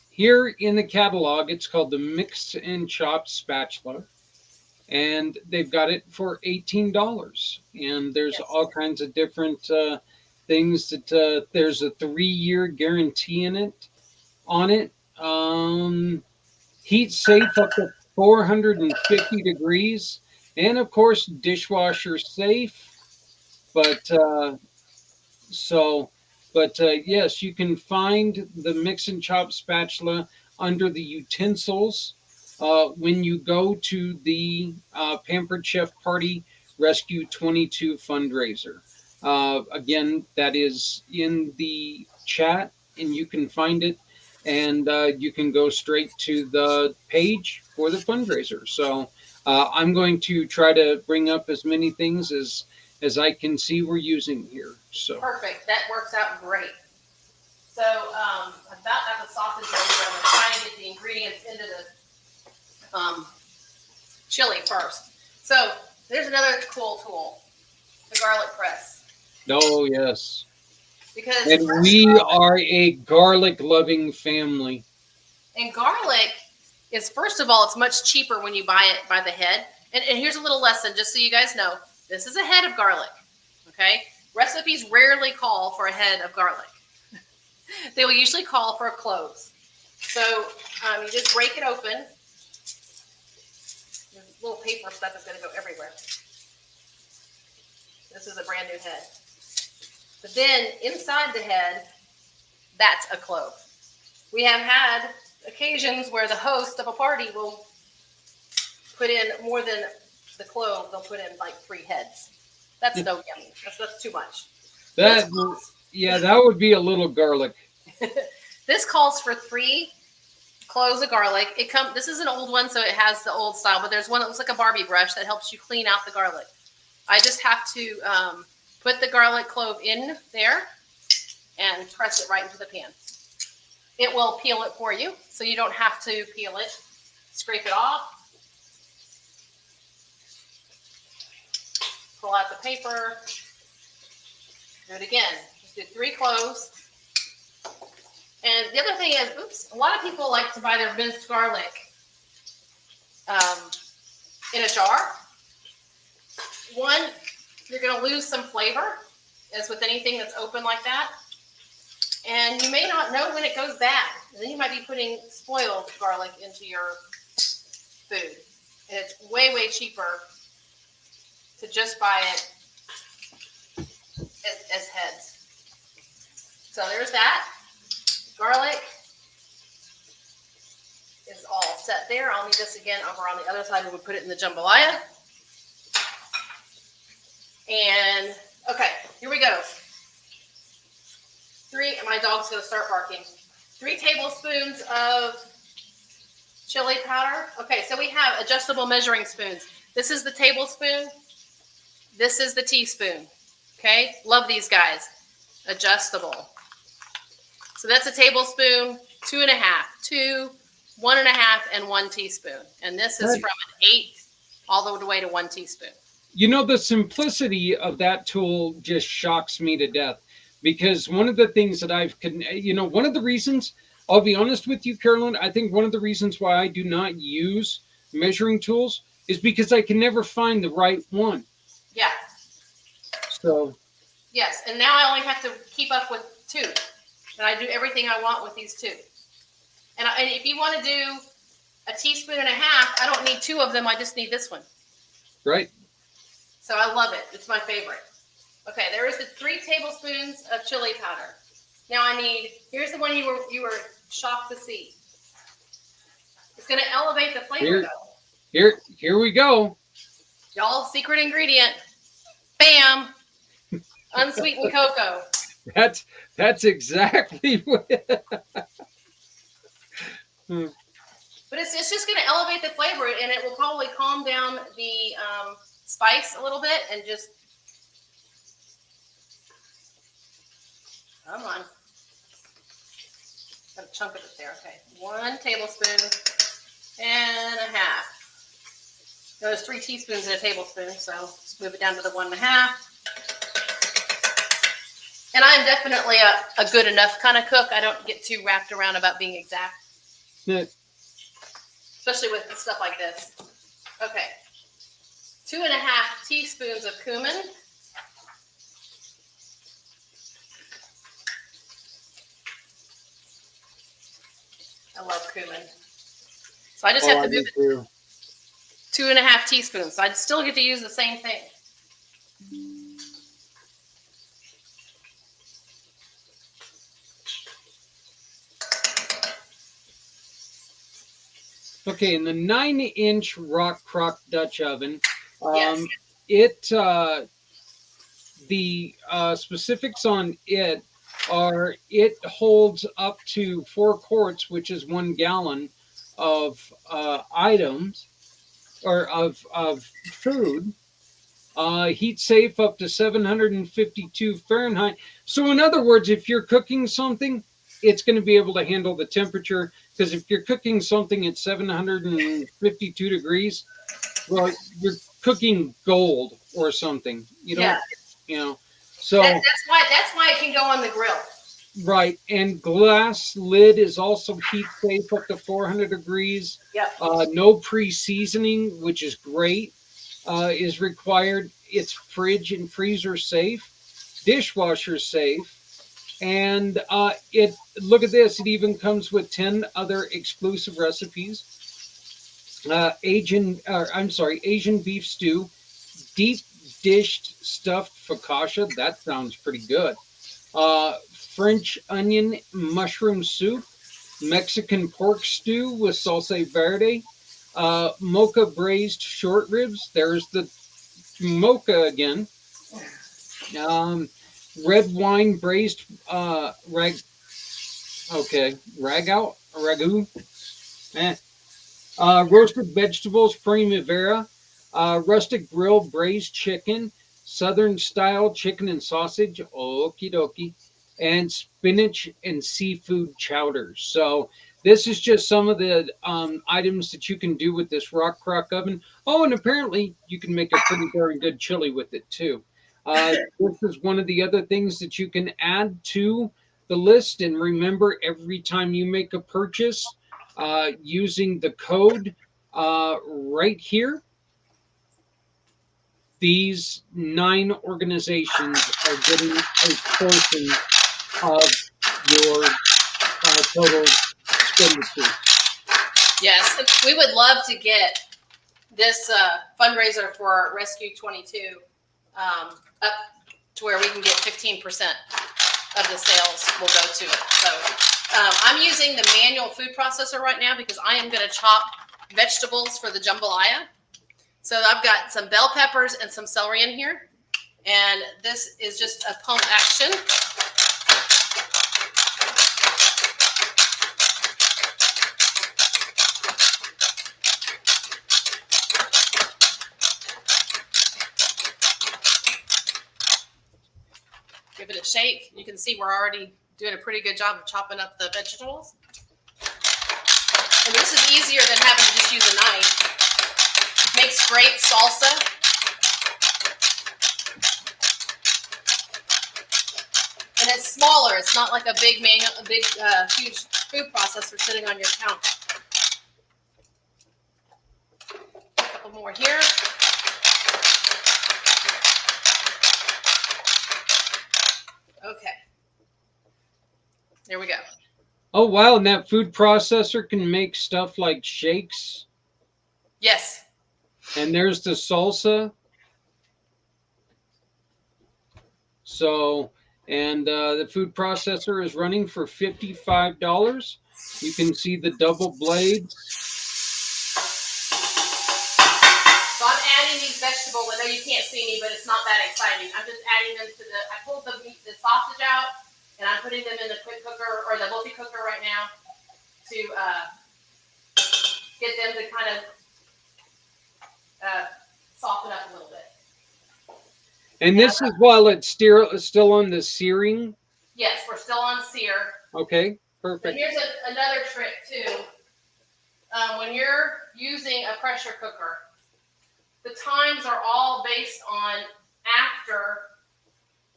here in the catalog, it's called the Mix and Chop Spatula. And they've got it for $18. And there's all kinds of different things that there's a 3-year guarantee on it. Heat safe up to 450 degrees. And of course, dishwasher safe. But yes, you can find the Mix and Chop Spatula under the utensils when you go to the Pampered Chef Party Rescue 22 fundraiser. Again, that is in the chat, and you can find it, and you can go straight to the page for the fundraiser. So I'm going to try to bring up as many things as I can see we're using here. So perfect. That works out great. So about got the sausage ready. I'm trying to get the ingredients into the chili first. So there's another cool tool, the garlic press. Oh yes. Because and we are a garlic loving family. And garlic is, first of all, it's much cheaper when you buy it by the head. And here's a little lesson, just so you guys know. This is a head of garlic. Okay? Recipes rarely call for a head of garlic. They will usually call for cloves. So you just break it open. This little paper stuff is going to go everywhere. This is a brand new head. But then inside the head, that's a clove. We have had occasions where the host of a party will put in more than the clove. They'll put in like 3 heads. That's no yummy. That's too much. That would be a little garlic. This calls for 3 cloves of garlic. This is an old one, so it has the old style, but there's one that looks like a Barbie brush that helps you clean out the garlic. I just have to put the garlic clove in there and press it right into the pan. It will peel it for you, so you don't have to peel it. Scrape it off. Pull out the paper. Do it again. Just do 3 cloves. And the other thing is, a lot of people like to buy their minced garlic in a jar. One, you're going to lose some flavor, as with anything that's open like that. And you may not know when it goes bad. And then you might be putting spoiled garlic into your food. And it's way, way cheaper to just buy it as heads. So there's that. Garlic is all set there. I'll need this again over on the other side when we put it in the jambalaya. And okay, here we go. 3, and my dog's going to start barking. 3 tablespoons of chili powder. Okay, so we have adjustable measuring spoons. This is the tablespoon. This is the teaspoon. Okay, love these guys. Adjustable. So that's a tablespoon, 2 1/2, 2, 1 1/2, and 1 teaspoon. And this is from an 1/8 all the way to 1 teaspoon. You know, the simplicity of that tool just shocks me to death, because one of the things that one of the reasons, I'll be honest with you, Carolyn, I think one of the reasons why I do not use measuring tools is because I can never find the right one. Yeah. So. Yes, and now I only have to keep up with 2. And I do everything I want with these 2. And if you want to do a teaspoon and a half, I don't need 2 of them. I just need this one. Right. So I love it. It's my favorite. Okay, there is the 3 tablespoons of chili powder. Now here's the one you were shocked to see. It's going to elevate the flavor though. Here we go. Y'all, secret ingredient. Bam. Unsweetened cocoa. That's exactly what. But it's just going to elevate the flavor, and it will probably calm down the spice a little bit, and just come on. Got a chunk of it there. Okay, 1 tablespoon and a half. There's 3 teaspoons in a tablespoon, so let's move it down to the 1 1/2. And I'm definitely a good enough kind of cook. I don't get too wrapped around about being exact. Yeah. Especially with stuff like this. Okay. 2 1/2 teaspoons of cumin. I love cumin. So I just have to move it 2 1/2 teaspoons. So I still get to use the same thing. Okay, in the 9-inch rock crock Dutch oven, Yes. the specifics on it are it holds up to 4 quarts, which is 1 gallon of items or of food. Heat safe up to 752 Fahrenheit. So in other words, if you're cooking something, it's going to be able to handle the temperature. Because if you're cooking something at 752 degrees, well, you're cooking gold or something. So that's why it can go on the grill. Right, and glass lid is also heat safe up to 400 degrees. Yep. No pre-seasoning, which is great, is required. It's fridge and freezer safe, dishwasher safe. And look at this. It even comes with 10 other exclusive recipes. Asian beef stew, deep dished stuffed focaccia. That sounds pretty good. French onion mushroom soup, Mexican pork stew with salsa verde, mocha braised short ribs. There's the mocha again. Um, red wine braised ragu. Eh. Roasted vegetables primavera, rustic grill braised chicken, southern style chicken and sausage, okie dokie, and spinach and seafood chowders. So this is just some of the items that you can do with this rock crock oven. Oh, and apparently you can make a pretty darn good chili with it too. This is one of the other things that you can add to the list. And remember, every time you make a purchase, using the code right here, these 9 organizations are getting a portion of your total expenditure. Yes, we would love to get this fundraiser for Rescue 22 up to where we can get 15% of the sales will go to it. So I'm using the manual food processor right now because I am going to chop vegetables for the jambalaya. So I've got some bell peppers and some celery in here. And this is just a pump action. Give it a shake. You can see we're already doing a pretty good job of chopping up the vegetables. And this is easier than having to just use a knife. Makes great salsa. And it's smaller. It's not like a big huge food processor sitting on your counter. A couple more here. Okay. There we go. Oh, wow. And that food processor can make stuff like shakes. Yes. And there's the salsa. So, and the food processor is running for $55. You can see the double blades. So I'm adding these vegetables. I know you can't see me, but it's not that exciting. I'm just adding them to I pulled the sausage out, and I'm putting them in the quick cooker or the multi-cooker right now to get them to kind of soften up a little bit. And this is while it's still on the searing? Yes, we're still on sear. Okay, perfect. And here's another trick too. When you're using a pressure cooker, the times are all based on after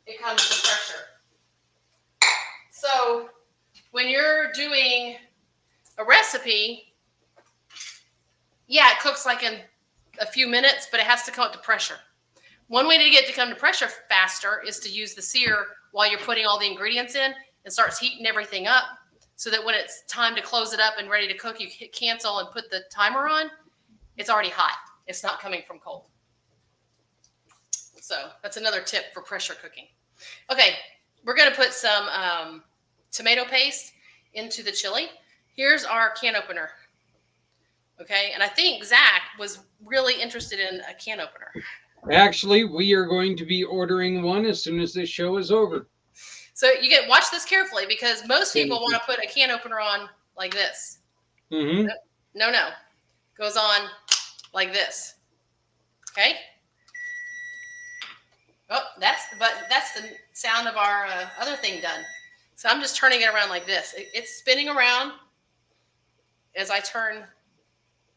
it comes to pressure. So when you're doing a recipe, yeah, it cooks like in a few minutes, but it has to come up to pressure. One way to get to come to pressure faster is to use the sear while you're putting all the ingredients in and starts heating everything up so that when it's time to close it up and ready to cook, you hit cancel and put the timer on. It's already hot. It's not coming from cold. So that's another tip for pressure cooking. Okay, we're going to put some tomato paste into the chili. Here's our can opener. Okay, and I think Zach was really interested in a can opener. Actually, we are going to be ordering one as soon as this show is over. So watch this carefully because most people want to put a can opener on like this. Mm-hmm. No. Goes on like this. Okay. Oh, that's the sound of our other thing done. So I'm just turning it around like this. It's spinning around as I turn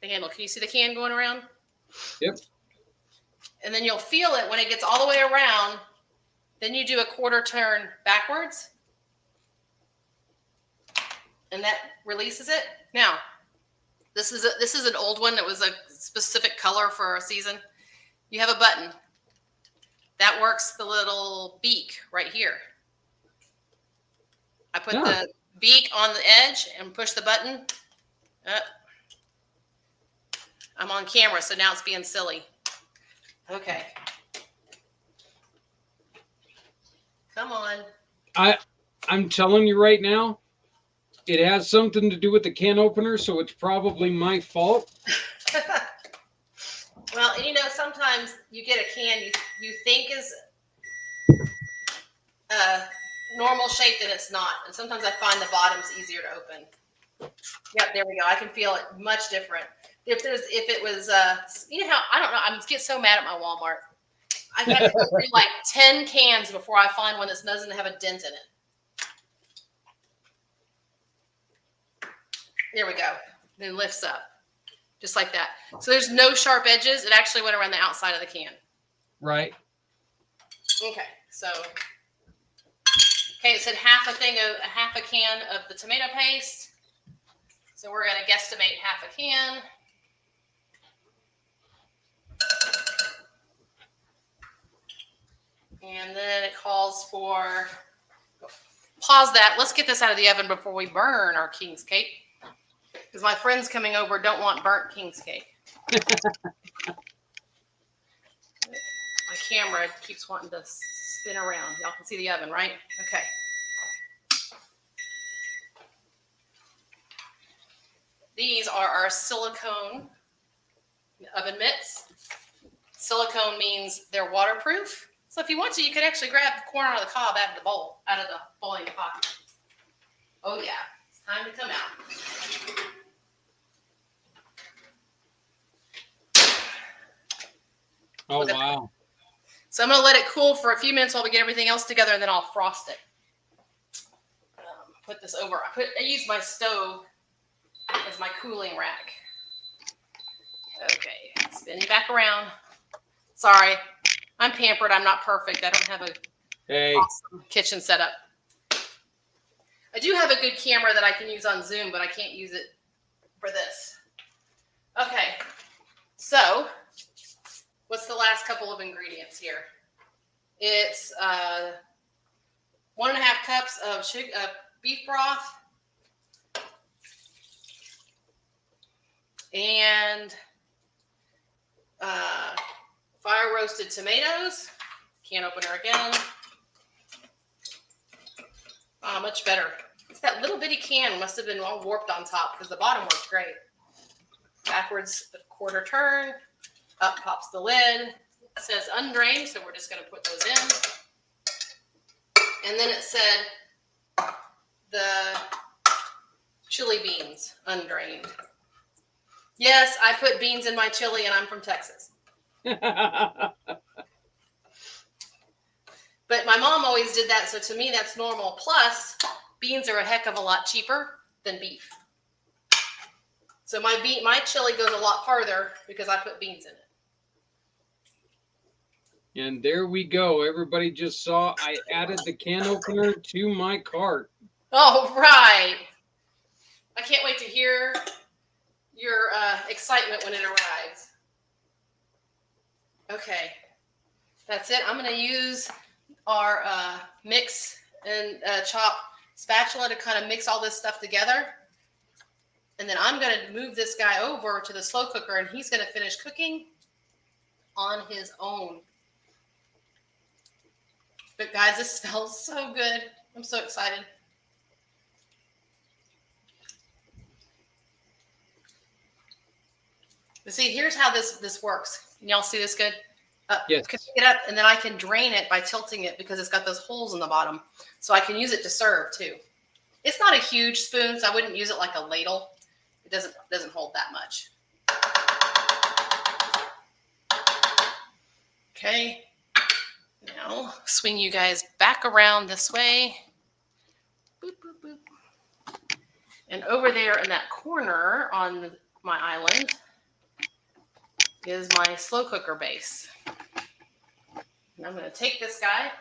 the handle. Can you see the can going around? Yep. And then you'll feel it when it gets all the way around. Then you do a quarter turn backwards. And that releases it. Now, this is an old one that was a specific color for a season. You have a button. That works the little beak right here. I put the beak on the edge and push the button. I'm on camera, so now it's being silly. Okay. Come on. I'm telling you right now, it has something to do with the can opener, so it's probably my fault. Well, and sometimes you get a can you think is normal shape and it's not. And sometimes I find the bottom's easier to open. Yep, there we go. I can feel it much different. If it was, how, I don't know, I get so mad at my Walmart. I've had to go through like 10 cans before I find one that doesn't have a dent in it. There we go. Then lifts up. Just like that. So there's no sharp edges. It actually went around the outside of the can. Right. Okay, so it said half a can of the tomato paste. So we're going to guesstimate half a can. And then it calls for, pause that. Let's get this out of the oven before we burn our king's cake. Because my friends coming over don't want burnt king's cake. My camera keeps wanting to spin around. Y'all can see the oven, right? Okay. These are our silicone oven mitts. Silicone means they're waterproof. So if you want to, you could actually grab the corn out of the cob out of the bowling pocket. Oh yeah, it's time to come out. Oh, wow. So I'm going to let it cool for a few minutes while we get everything else together, and then I'll frost it. Put this over. I use my stove as my cooling rack. Okay, spin it back around. Sorry, I'm pampered. I'm not perfect. I don't have a awesome kitchen setup. I do have a good camera that I can use on Zoom, but I can't use it for this. Okay, so what's the last couple of ingredients here? It's 1.5 cups of beef broth and fire roasted tomatoes. Can opener again. Oh, much better. It's that little bitty can must have been all warped on top because the bottom worked great. Backwards, a quarter turn. Up pops the lid. It says undrained, so we're just going to put those in. And then it said the chili beans, undrained. Yes, I put beans in my chili, and I'm from Texas. But my mom always did that, so to me that's normal. Plus, beans are a heck of a lot cheaper than beef. So my chili goes a lot farther because I put beans in it. And there we go. Everybody just saw I added the can opener to my cart. All right. I can't wait to hear your excitement when it arrives. Okay. That's it. I'm going to use our mix and chop spatula to kind of mix all this stuff together. And then I'm going to move this guy over to the slow cooker, and he's going to finish cooking on his own. But guys, this smells so good. I'm so excited. But see, here's how this works. Can y'all see this good? Yes. Pick it up, and then I can drain it by tilting it because it's got those holes in the bottom. So I can use it to serve too. It's not a huge spoon, so I wouldn't use it like a ladle. It doesn't hold that much. Okay. Now swing you guys back around this way. Boop, boop, boop. And over there in that corner on my island is my slow cooker base. And I'm going to take this guy.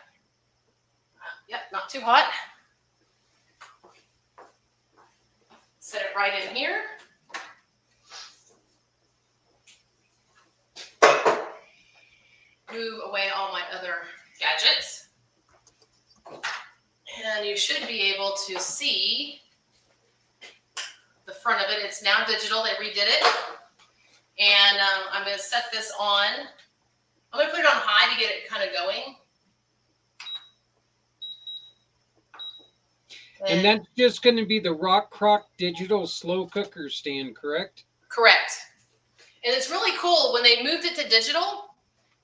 Yep, not too hot. Set it right in here. Move away all my other gadgets. And you should be able to see the front of it. It's now digital. They redid it. And I'm going to set this on. I'm going to put it on high to get it kind of going. And that's just going to be the Rock Crock digital slow cooker stand, correct? Correct. And it's really cool when they moved it to digital.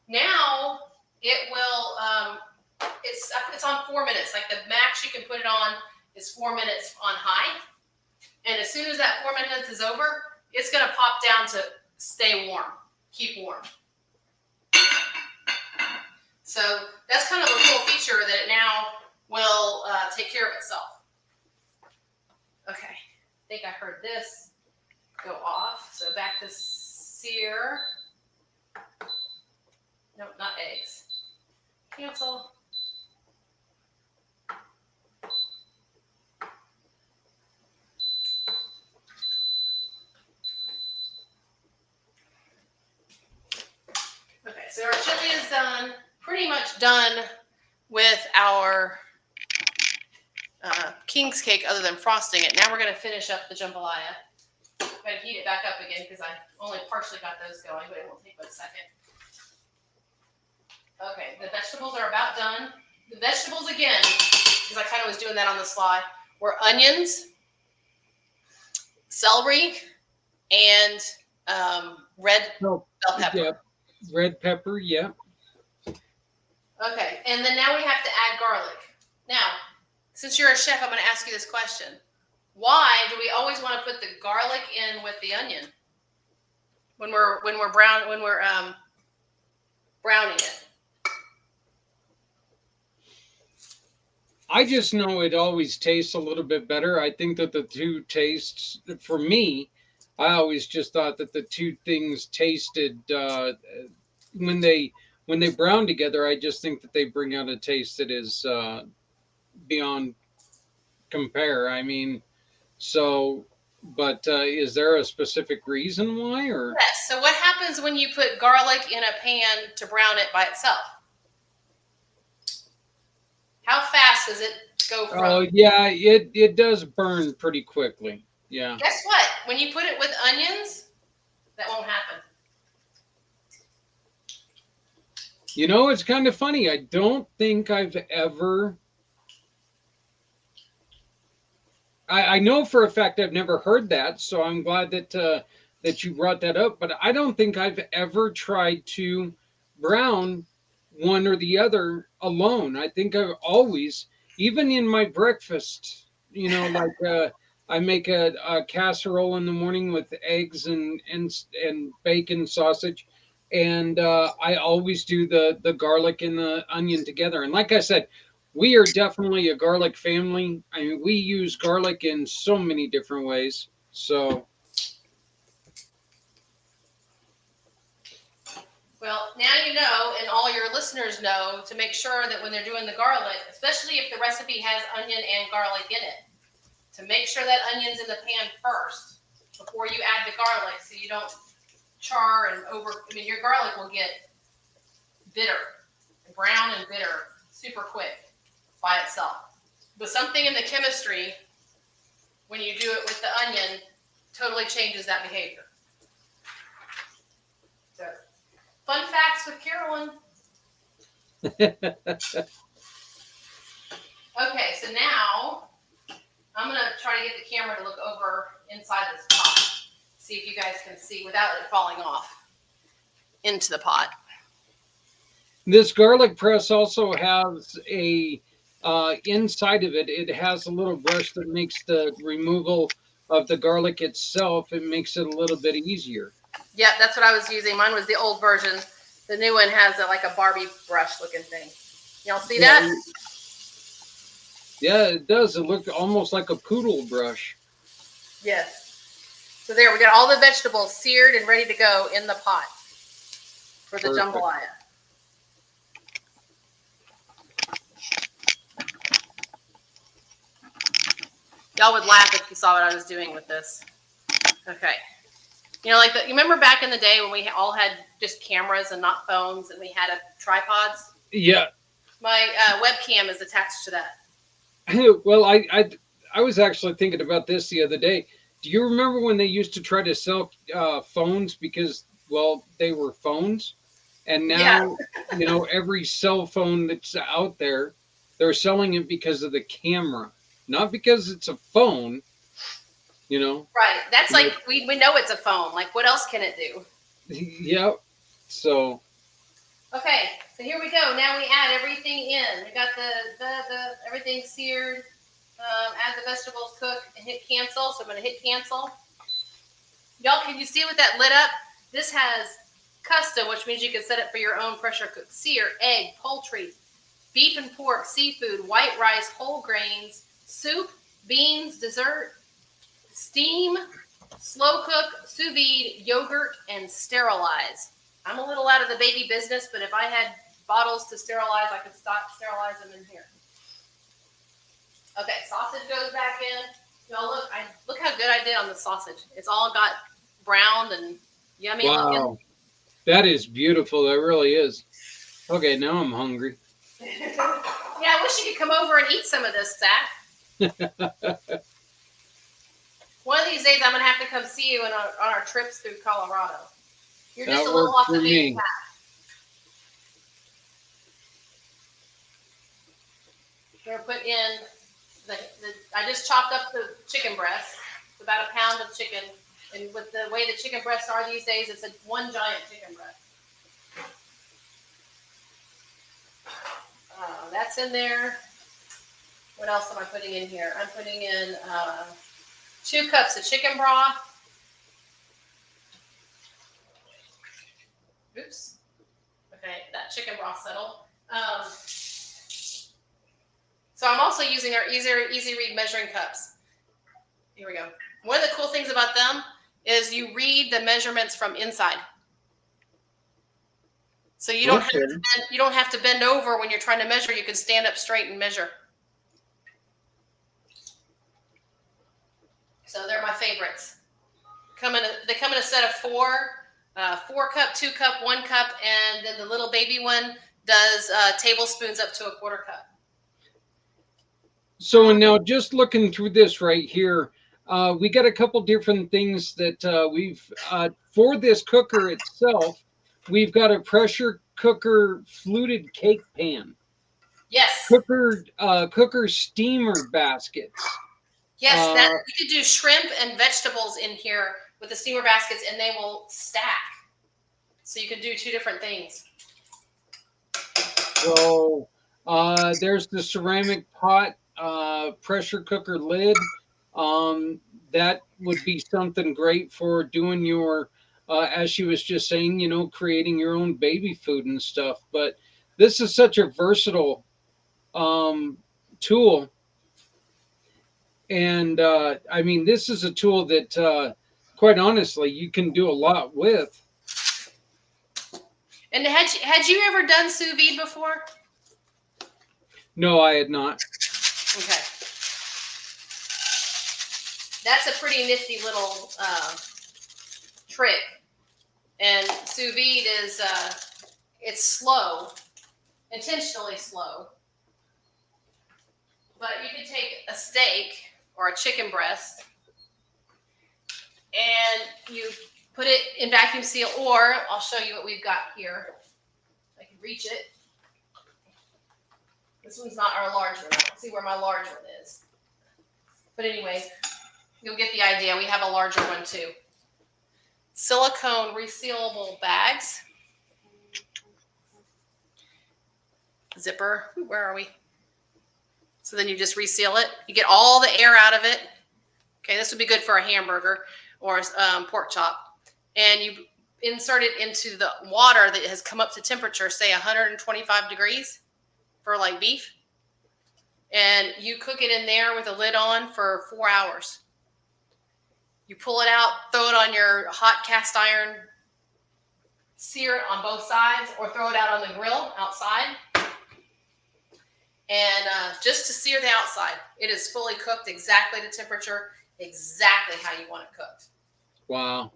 Now it will. It's on 4 minutes. Like the max you can put it on is 4 minutes on high. And as soon as that 4 minutes is over, it's going to pop down to stay warm, keep warm. So that's kind of a cool feature that it now will take care of itself. Okay, I think I heard this go off. So back to sear. Nope, not eggs. Cancel. Okay, so our chili is done, pretty much done with our king's cake other than frosting it. Now we're going to finish up the jambalaya. I'm going to heat it back up again because I only partially got those going, but it won't take but a second. Okay, the vegetables are about done. The vegetables again, because I kind of was doing that on the slide, were onions, celery, and red bell pepper. Yeah. Red pepper, yeah. Okay, and then now we have to add garlic. Now, since you're a chef, I'm going to ask you this question. Why do we always want to put the garlic in with the onion when we're browning it? I just know it always tastes a little bit better. I think that the two tastes, for me, I always just thought that the two things tasted when they brown together. I just think that they bring out a taste that is beyond compare. I mean, so, but is there a specific reason why? Or yes. So what happens when you put garlic in a pan to brown it by itself? How fast does it go from? Oh yeah, it does burn pretty quickly. Yeah. Guess what? When you put it with onions, that won't happen. You know, it's kind of funny. I don't think I've ever. I know for a fact I've never heard that, so I'm glad that you brought that up. But I don't think I've ever tried to brown one or the other alone. I think I've always, even in my breakfast, like I make a casserole in the morning with eggs and bacon, sausage, and I always do the garlic and the onion together. And like I said, we are definitely a garlic family. I mean, we use garlic in so many different ways. So. Well, now you know, and all your listeners know, to make sure that when they're doing the garlic, especially if the recipe has onion and garlic in it, to make sure that onion's in the pan first before you add the garlic, so you don't char and your garlic will get bitter, brown and bitter super quick by itself. But something in the chemistry, when you do it with the onion, totally changes that behavior. So, fun facts with Carolyn. Okay, so now I'm going to try to get the camera to look over inside this pot. See if you guys can see without it falling off into the pot. This garlic press also has a inside of it. It has a little brush that makes the removal of the garlic itself. It makes it a little bit easier. Yeah, that's what I was using. Mine was the old version. The new one has like a Barbie brush looking thing. Y'all see that? Yeah, it does. It looks almost like a poodle brush. Yes. So there, we got all the vegetables seared and ready to go in the pot for the jambalaya. Y'all would laugh if you saw what I was doing with this. Okay. You know, you remember back in the day when we all had just cameras and not phones and we had tripods? Yeah. My webcam is attached to that. Well, I was actually thinking about this the other day. Do you remember when they used to try to sell phones because, well, they were phones? And now, every cell phone that's out there, they're selling it because of the camera. not because it's a phone, you know. Right. That's like we know it's a phone. Like what else can it do? Yep. So Okay, so here we go. Now we add everything in. We got the everything seared. Add the vegetables, cook, and hit cancel. So I'm going to hit cancel. Y'all, can you see with that lit up? This has custom, which means you can set it for your own pressure cook. Sear, egg, poultry, beef and pork, seafood, white rice, whole grains, soup, beans, dessert, steam, slow cook, sous vide, yogurt, and sterilize. I'm a little out of the baby business, but if I had bottles to sterilize, I could sterilize them in here. Okay, sausage goes back in. Y'all look how good I did on the sausage. It's all got browned and yummy looking. That is beautiful. That really is. Okay, now I'm hungry. Yeah, I wish you could come over and eat some of this, Zach. One of these days, I'm going to have to come see you on our trips through Colorado. You're just a little off the beaten path. We're going to put in I just chopped up the chicken breast. It's about a pound of chicken. And with the way the chicken breasts are these days, it's one giant chicken breast. That's in there. What else am I putting in here? I'm putting in 2 cups of chicken broth. Oops. Okay, that chicken broth settled. So I'm also using our Easy Read measuring cups. Here we go. One of the cool things about them is you read the measurements from inside. So you don't have to bend over when you're trying to measure. You can stand up straight and measure. So they're my favorites. They come in a set of 4, 4 cup, 2 cup, 1 cup, and then the little baby one does tablespoons up to a 1/4 cup. So now just looking through this right here, we got a couple different things that we've, for this cooker itself, we've got a pressure cooker fluted cake pan. Yes. Cooker steamer baskets. Yes, you could do shrimp and vegetables in here with the steamer baskets and they will stack. So you can do 2 different things. So there's the ceramic pot pressure cooker lid. That would be something great for doing your, as she was just saying, creating your own baby food and stuff. But this is such a versatile tool. And I mean, this is a tool that, quite honestly, you can do a lot with. And had you ever done sous vide before? No, I had not. Okay. That's a pretty nifty little trick. And sous vide is it's slow, intentionally slow. But you can take a steak or a chicken breast and you put it in vacuum seal, or I'll show you what we've got here. If I can reach it. This one's not our large one. Let's see where my large one is. But anyway, you'll get the idea. We have a larger one too. Silicone resealable bags. Zipper. Where are we? So then you just reseal it. You get all the air out of it. Okay, this would be good for a hamburger or pork chop. And you insert it into the water that has come up to temperature, say 125 degrees for like beef. And you cook it in there with a lid on for 4 hours. You pull it out, throw it on your hot cast iron, sear it on both sides, or throw it out on the grill outside. And just to sear the outside, it is fully cooked exactly to temperature, exactly how you want it cooked. Wow.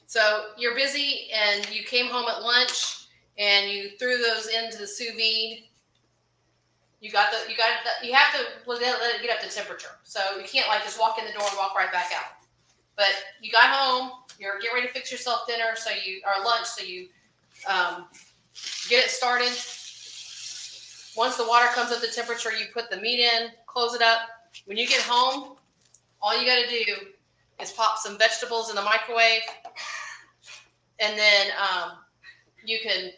So you're busy and you came home at lunch and you threw those into the sous vide. You have to let it get up to temperature. So you can't like just walk in the door and walk right back out. But you got home, you're getting ready to fix yourself dinner, or lunch, so you get it started. Once the water comes up to temperature, you put the meat in, close it up. When you get home, all you got to do is pop some vegetables in the microwave, and then you can.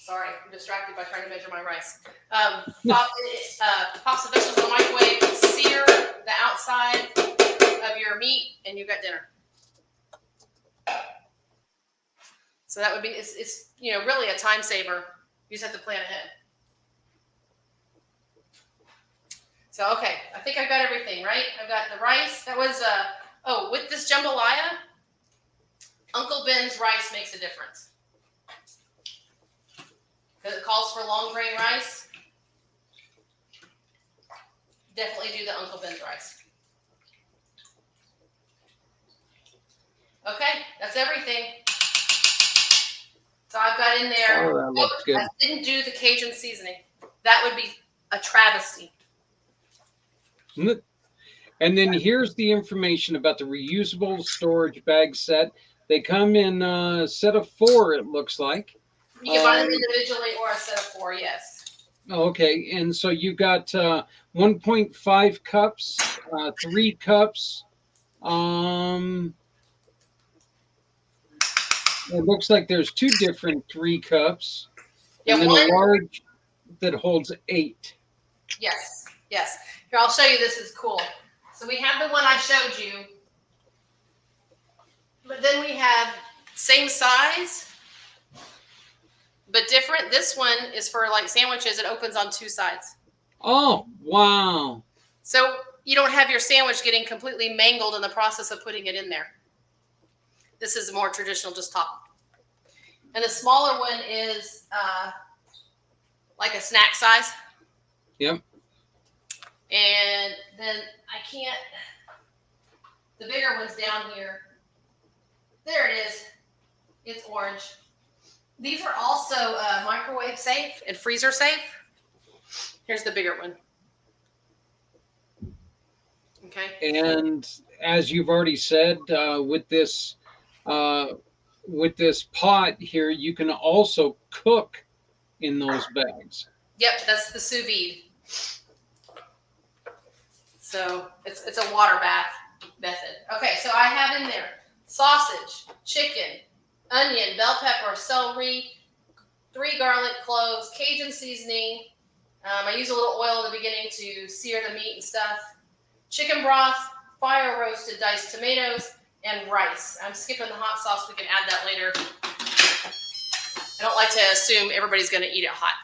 Sorry, I'm distracted by trying to measure my rice. Pop some vegetables in the microwave, sear the outside of your meat, and you've got dinner. So that would be, it's really a time saver. You just have to plan ahead. So, okay, I think I've got everything, right? I've got the rice. That was, with this jambalaya, Uncle Ben's rice makes a difference. Because it calls for long grain rice. Definitely do the Uncle Ben's rice. Okay, that's everything. So I've got in there. Oh, that looks good. I didn't do the Cajun seasoning. That would be a travesty. And then here's the information about the reusable storage bag set. They come in a set of 4, it looks like. You can buy them individually or a set of 4, yes. Okay, and so you got 1.5 cups, 3 cups. It looks like there's 2 different 3 cups. Yeah, and then a large that holds 8. Yes. Here, I'll show you. This is cool. So we have the one I showed you. But then we have same size, but different. This one is for like sandwiches. It opens on 2 sides. Oh, wow. So you don't have your sandwich getting completely mangled in the process of putting it in there. This is more traditional, just top. And the smaller one is like a snack size. Yep. And then the bigger one's down here. There it is. It's orange. These are also microwave safe and freezer safe. Here's the bigger one. Okay. And as you've already said, with this pot here, you can also cook in those bags. Yep, that's the sous vide. So it's a water bath method. Okay, so I have in there sausage, chicken, onion, bell pepper, celery, 3 garlic cloves, Cajun seasoning. I use a little oil in the beginning to sear the meat and stuff. Chicken broth, fire roasted diced tomatoes, and rice. I'm skipping the hot sauce. We can add that later. I don't like to assume everybody's going to eat it hot.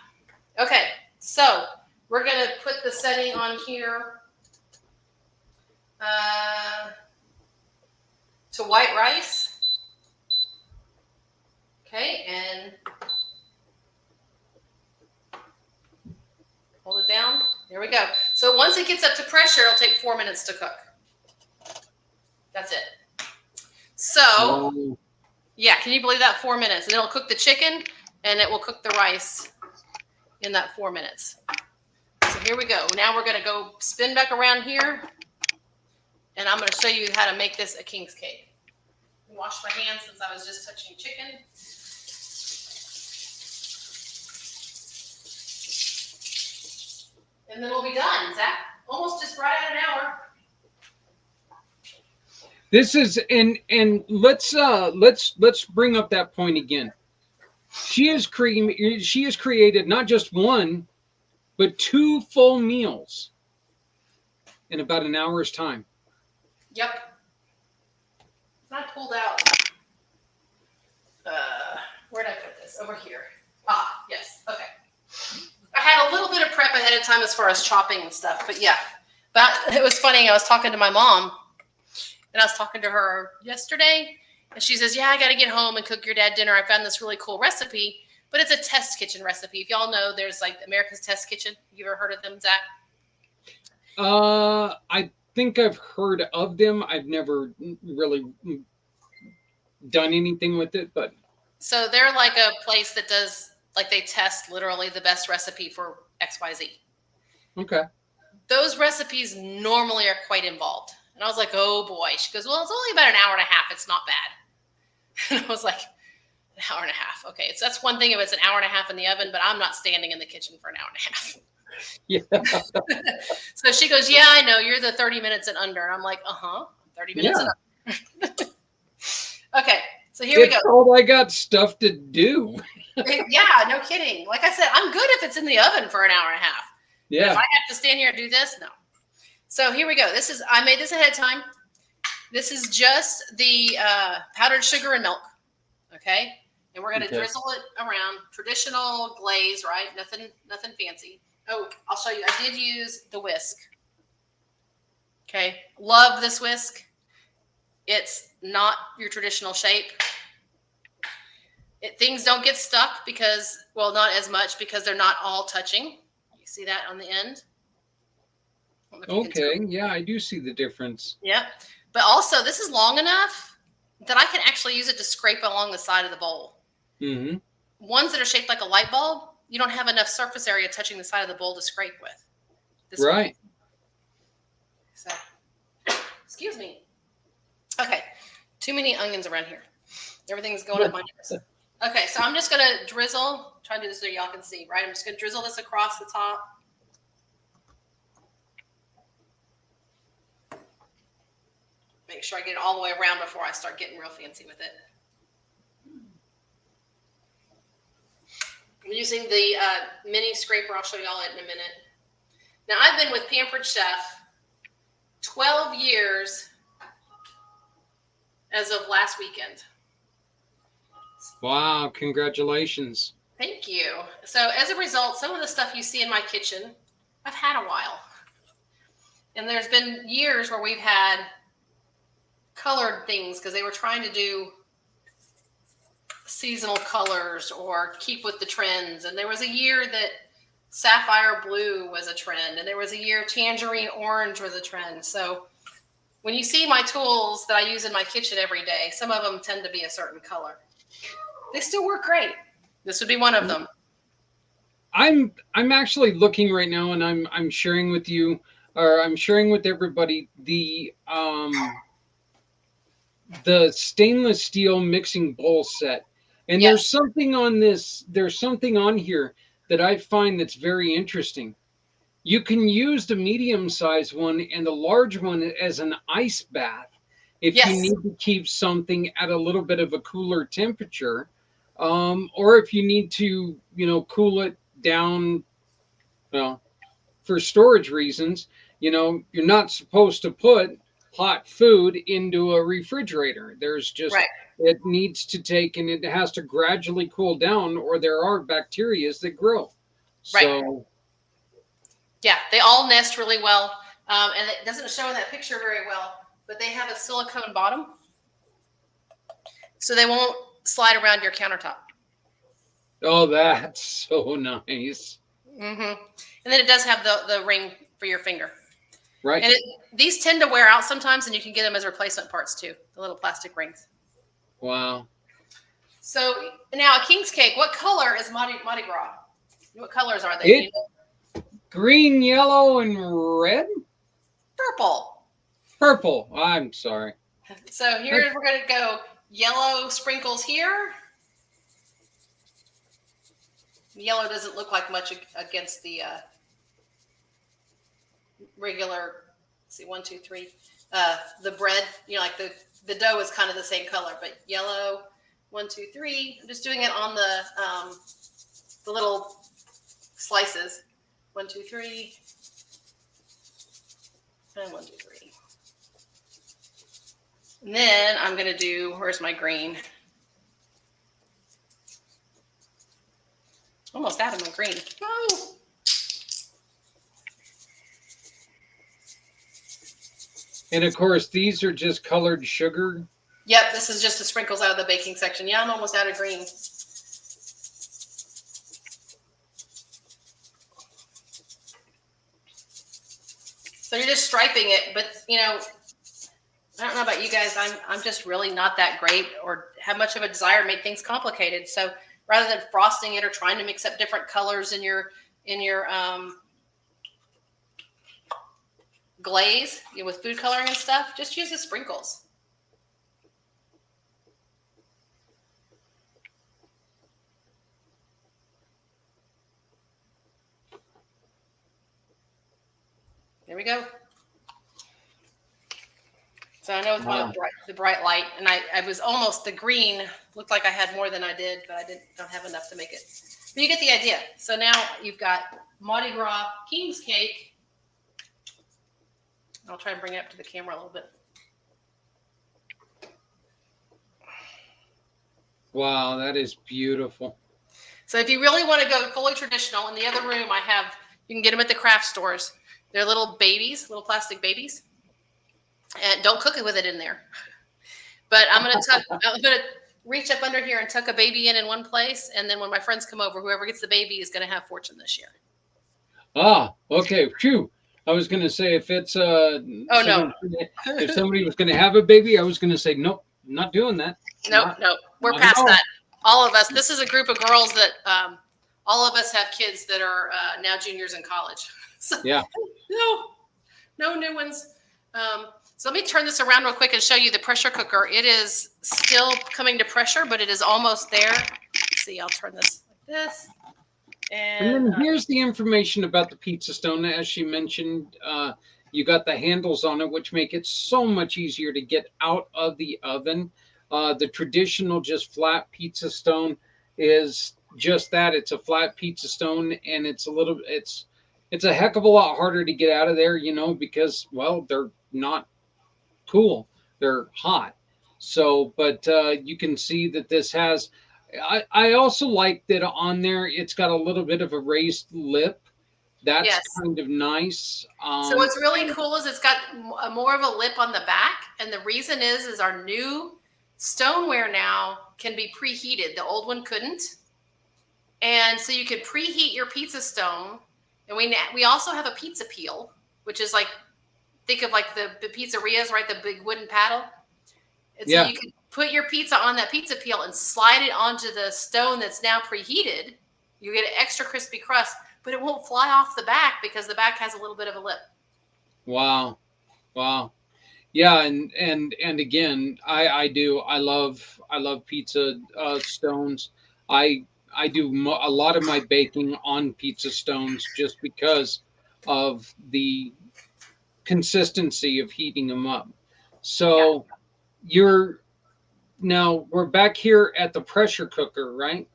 Okay, so we're going to put the setting on here to white rice. Okay, and hold it down. There we go. So once it gets up to pressure, it'll take 4 minutes to cook. That's it. So, yeah, can you believe that? 4 minutes. And it'll cook the chicken, and it will cook the rice in that 4 minutes. So here we go. Now we're going to go spin back around here, and I'm going to show you how to make this a king's cake. Wash my hands since I was just touching chicken. And then we'll be done, Zach. Almost just right at an hour. This is and let's bring up that point again. She has created not just 1, but 2 full meals in about an hour's time. Yep. I pulled out. Where did I put this? Over here. Ah, yes. Okay. I had a little bit of prep ahead of time as far as chopping and stuff, but yeah. But it was funny. I was talking to my mom, and I was talking to her yesterday, and she says, "Yeah, I got to get home and cook your dad dinner. I found this really cool recipe, but it's a test kitchen recipe. If y'all know, there's like America's Test Kitchen. You ever heard of them, Zach? I think I've heard of them. I've never really done anything with it, but so they're like a place that does, like, they test literally the best recipe for XYZ. Okay. Those recipes normally are quite involved. And I was like, oh boy. She goes, well, it's only about an hour and a half. It's not bad. And I was like, An hour and a half. Okay, so that's one thing if it's an hour and a half in the oven, but I'm not standing in the kitchen for an hour and a half. Yeah. So she goes, yeah, I know. You're the 30 minutes and under. And I'm like, 30 minutes and under. Okay, so here we go. Oh, I got stuff to do. Yeah, no kidding. Like I said, I'm good if it's in the oven for an hour and a half. Yeah. But if I have to stand here and do this, no. So here we go. I made this ahead of time. This is just the powdered sugar and milk. Okay. And we're going to drizzle it around. Traditional glaze, right? Nothing fancy. Oh, I'll show you. I did use the whisk. Okay. Love this whisk. It's not your traditional shape. Things don't get stuck because, well, not as much because they're not all touching. You see that on the end? Okay. Yeah, I do see the difference. Yep. But also, this is long enough that I can actually use it to scrape along the side of the bowl. Mm-hmm. Ones that are shaped like a light bulb, you don't have enough surface area touching the side of the bowl to scrape with. Right. So, excuse me. Okay. Too many onions around here. Everything's going up my nose. Okay, so I'm just going to drizzle. Try to do this so y'all can see, right? I'm just going to drizzle this across the top. Make sure I get it all the way around before I start getting real fancy with it. I'm using the mini scraper. I'll show y'all it in a minute. Now, I've been with Pampered Chef 12 years as of last weekend. Wow, congratulations. Thank you. So as a result, some of the stuff you see in my kitchen, I've had a while. And there's been years where we've had colored things because they were trying to do seasonal colors or keep with the trends. And there was a year that sapphire blue was a trend. And there was a year tangerine orange was a trend. So when you see my tools that I use in my kitchen every day, some of them tend to be a certain color. They still work great. This would be one of them. I'm actually looking right now, and I'm sharing with you, or I'm sharing with everybody the stainless steel mixing bowl set. And Yes. There's something on this. There's something on here that I find that's very interesting. You can use the medium-sized one and the large one as an ice bath if Yes. you need to keep something at a little bit of a cooler temperature. Or if you need to, cool it down, well, for storage reasons, you're not supposed to put hot food into a refrigerator. There's just, right. It needs to take, and it has to gradually cool down, or there are bacteria that grow. Right. So, yeah, they all nest really well. And it doesn't show in that picture very well, but they have a silicone bottom. So they won't slide around your countertop. Oh, that's so nice. Mm-hmm. And then it does have the ring for your finger. Right. And these tend to wear out sometimes, and you can get them as replacement parts too, the little plastic rings. Wow. So now a King's cake, what color is Mardi Gras? What colors are they? Green, yellow, and red? Purple. Purple. I'm sorry. So here we're going to go yellow sprinkles here. Yellow doesn't look like much against the regular, let's see, 1, 2, 3. The bread, like the dough is kind of the same color, but yellow, 1, 2, 3. I'm just doing it on the little slices. 1, 2, 3. And 1, 2, 3. And then I'm going to do, where's my green? Almost out of my green. Oh. And of course, these are just colored sugar. Yep, this is just the sprinkles out of the baking section. Yeah, I'm almost out of green. So you're just striping it, but I don't know about you guys. I'm just really not that great or have much of a desire to make things complicated. So rather than frosting it or trying to mix up different colors in your glaze with food coloring and stuff, just use the sprinkles. There we go. So I know it's the bright light, and I was almost, the green looked like I had more than I did, but I don't have enough to make it. But you get the idea. So now you've got Mardi Gras King's Cake. I'll try and bring it up to the camera a little bit. Wow, that is beautiful. So if you really want to go fully traditional, in the other room you can get them at the craft stores. They're little babies, little plastic babies. And don't cook it with it in there. But I'm gonna reach up under here and tuck a baby in one place, and then when my friends come over, whoever gets the baby is gonna have fortune this year. Ah, okay. Phew. I was gonna say if it's no. If somebody was gonna have a baby, I was gonna say nope, not doing that. No, we're past that. All of us. This is a group of girls that all of us have kids that are now juniors in college. So, yeah. No new ones. So let me turn this around real quick and show you the pressure cooker. It is still coming to pressure, but it is almost there. Let's see, I'll turn this like this. And then here's the information about the pizza stone. As she mentioned, you got the handles on it, which make it so much easier to get out of the oven. The traditional just flat pizza stone is just that. It's a flat pizza stone, and it's a heck of a lot harder to get out of there, because, well, they're not cool. They're hot. So, but you can see that this has, I also like that on there, it's got a little bit of a raised lip. That's kind of nice. So what's really cool is it's got more of a lip on the back. And the reason is our new stoneware now can be preheated. The old one couldn't. And so you could preheat your pizza stone. And we also have a pizza peel, which is like, think of like the pizzerias, right? The big wooden paddle. And so you can put your pizza on that pizza peel and slide it onto the stone that's now preheated. You get an extra crispy crust, but it won't fly off the back because the back has a little bit of a lip. Wow. Yeah, and again, I love pizza stones. I do a lot of my baking on pizza stones just because of the consistency of heating them up. So now we're back here at the pressure cooker, right?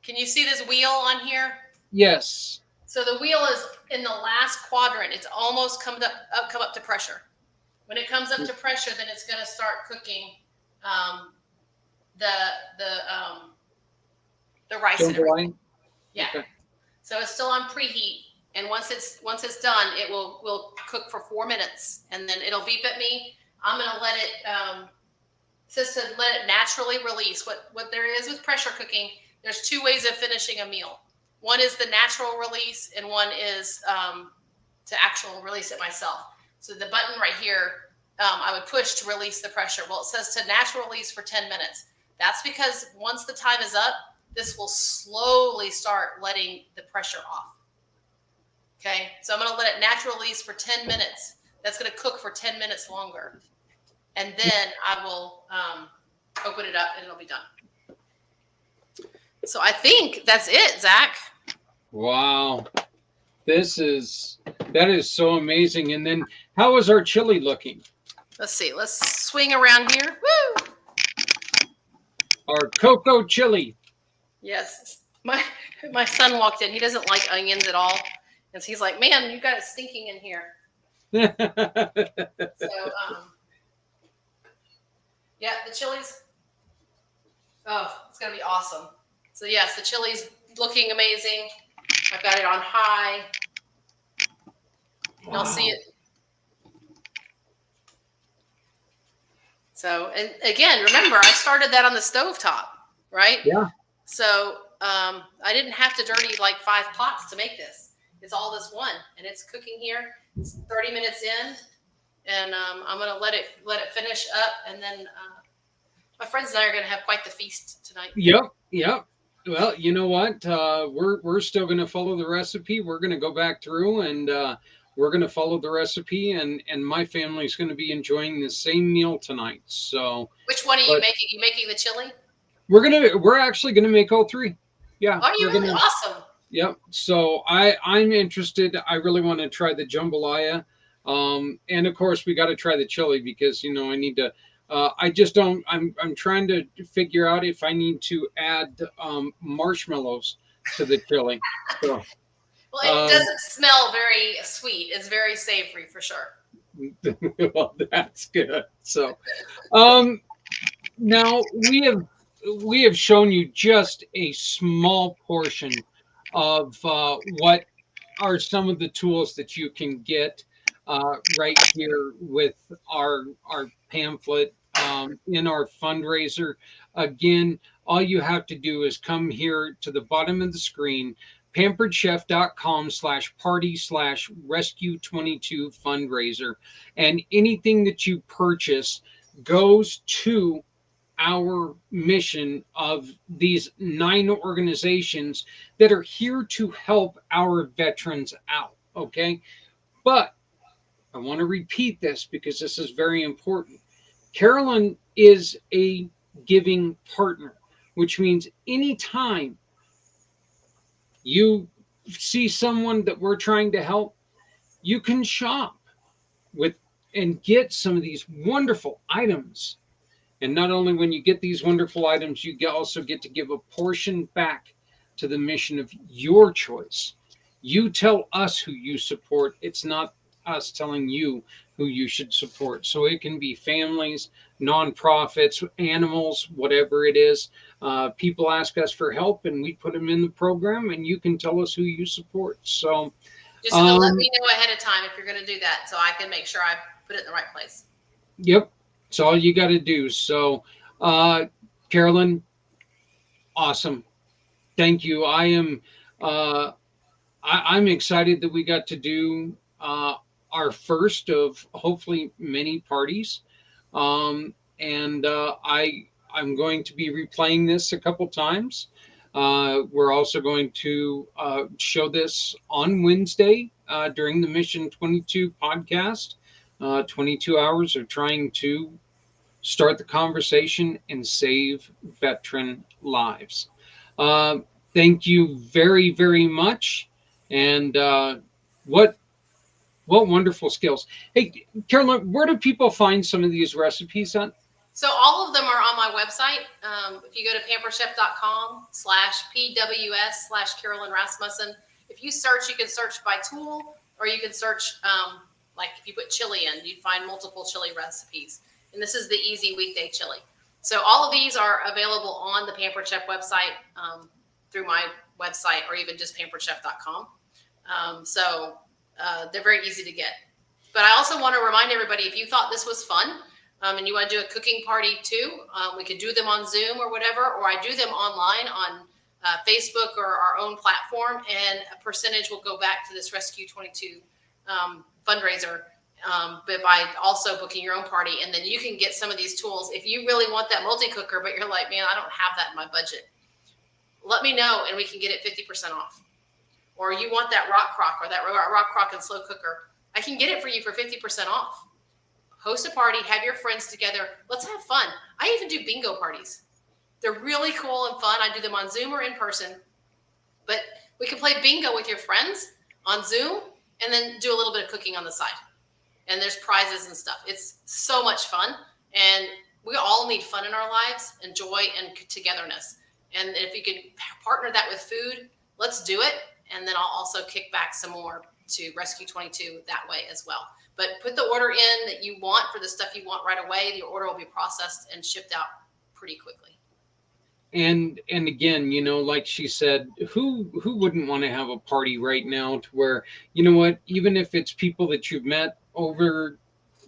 Can you see this wheel on here? Yes. So the wheel is in the last quadrant. It's almost come up to pressure. When it comes up to pressure, then it's going to start cooking the rice and everything. Yeah. Okay. So it's still on preheat, and once it's done, it will cook for 4 minutes, and then it'll beep at me. I'm going to let it says to let it naturally release. What there is with pressure cooking, there's 2 ways of finishing a meal. One is the natural release, and one is to actual release it myself. So the button right here, I would push to release the pressure. Well, it says to natural release for 10 minutes. That's because once the time is up, this will slowly start letting the pressure off. Okay, so I'm going to let it natural release for 10 minutes. That's going to cook for 10 minutes longer. And then I will open it up and it'll be done. So I think that's it, Zach. Wow. That is so amazing. And then how is our chili looking? Let's see. Let's swing around here. Woo! Our cocoa chili. Yes. My son walked in. He doesn't like onions at all. And so he's like, man, you got it stinking in here. So, yeah, the chili's, it's going to be awesome. So yes, the chili's looking amazing. I've got it on high. Wow. You'll see it. So, and again, remember, I started that on the stovetop, right? Yeah. So I didn't have to dirty like 5 pots to make this. It's all this one, and it's cooking here. It's 30 minutes in, and I'm gonna let it finish up, and then my friends and I are gonna have quite the feast tonight. Yep. Well, you know what? We're still gonna follow the recipe. We're gonna go back through and we're gonna follow the recipe, and my family's gonna be enjoying the same meal tonight. So which one are you making? You making the chili? We're actually gonna make all 3. Yeah. Oh, you're really awesome. Yep. So I'm interested. I really want to try the jambalaya. And of course, we got to try the chili because I need to. I just don't. I'm trying to figure out if I need to add marshmallows to the chili. So Well, it doesn't smell very sweet. It's very savory for sure. well, that's good. So now we have shown you just a small portion of what are some of the tools that you can get right here with our pamphlet in our fundraiser. Again, all you have to do is come here to the bottom of the screen, pamperedchef.com/party/rescue22 fundraiser, and anything that you purchase goes to our mission of these 9 organizations that are here to help our veterans out. Okay. But I want to repeat this because this is very important. Carolyn is a giving partner, which means anytime you see someone that we're trying to help, you can shop with and get some of these wonderful items. And not only when you get these wonderful items, you also get to give a portion back to the mission of your choice. You tell us who you support. It's not us telling you who you should support. So it can be families, nonprofits, animals, whatever it is. People ask us for help and we put them in the program, and you can tell us who you support. So just to let me know ahead of time if you're going to do that so I can make sure I put it in the right place. Yep. It's all you got to do. So, Carolyn, awesome. Thank you. I'm excited that we got to do our first of hopefully many parties. And I'm going to be replaying this a couple times. We're also going to show this on Wednesday during the Mission 22 podcast. 22 hours of trying to start the conversation and save veteran lives. Thank you very, very much. And what wonderful skills. Hey, Carolyn, where do people find some of these recipes at? So all of them are on my website. If you go to pamperedchef.com/PWS/Carolyn Rasmussen, if you search, you can search by tool, or you can search, like if you put chili in, you'd find multiple chili recipes. And this is the easy weekday chili. So all of these are available on the Pampered Chef website through my website, or even just pamperedchef.com. So they're very easy to get. But I also want to remind everybody, if you thought this was fun, and you want to do a cooking party too, we could do them on Zoom or whatever, or I do them online on Facebook or our own platform, and a percentage will go back to this Rescue 22 fundraiser, but by also booking your own party. And then you can get some of these tools. If you really want that multi-cooker, but you're like, man, I don't have that in my budget, let me know and we can get it 50% off. Or you want that rock crock or that rock crock and slow cooker, I can get it for you for 50% off. Host a party, have your friends together. Let's have fun. I even do bingo parties. They're really cool and fun. I do them on Zoom or in person, but we can play bingo with your friends on Zoom and then do a little bit of cooking on the side. And there's prizes and stuff. It's so much fun. And we all need fun in our lives and joy and togetherness. And if you could partner that with food, let's do it. And then I'll also kick back some more to Rescue 22 that way as well. But put the order in that you want for the stuff you want right away. Your order will be processed and shipped out pretty quickly. And again, like she said, who wouldn't want to have a party right now to where, even if it's people that you've met over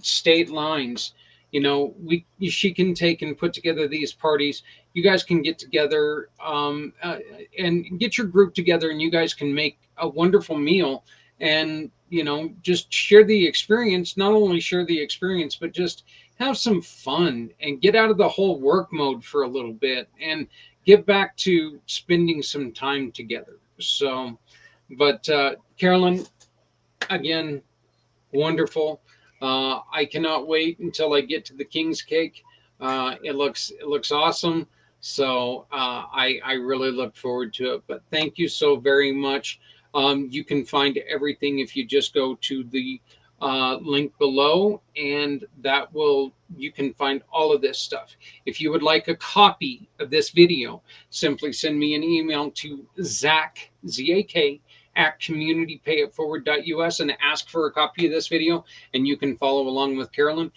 state lines, she can take and put together these parties. You guys can get together and get your group together, and you guys can make a wonderful meal and, just share the experience. Not only share the experience, but just have some fun and get out of the whole work mode for a little bit and get back to spending some time together. So, but Carolyn, again, wonderful. I cannot wait until I get to the King's Cake. It looks awesome. So I really look forward to it. But thank you so very much. You can find everything if you just go to the link below, and you can find all of this stuff. If you would like a copy of this video, simply send me an email to Zach, Z-A-K, at communitypayitforward.us and ask for a copy of this video, and you can follow along with Carolyn.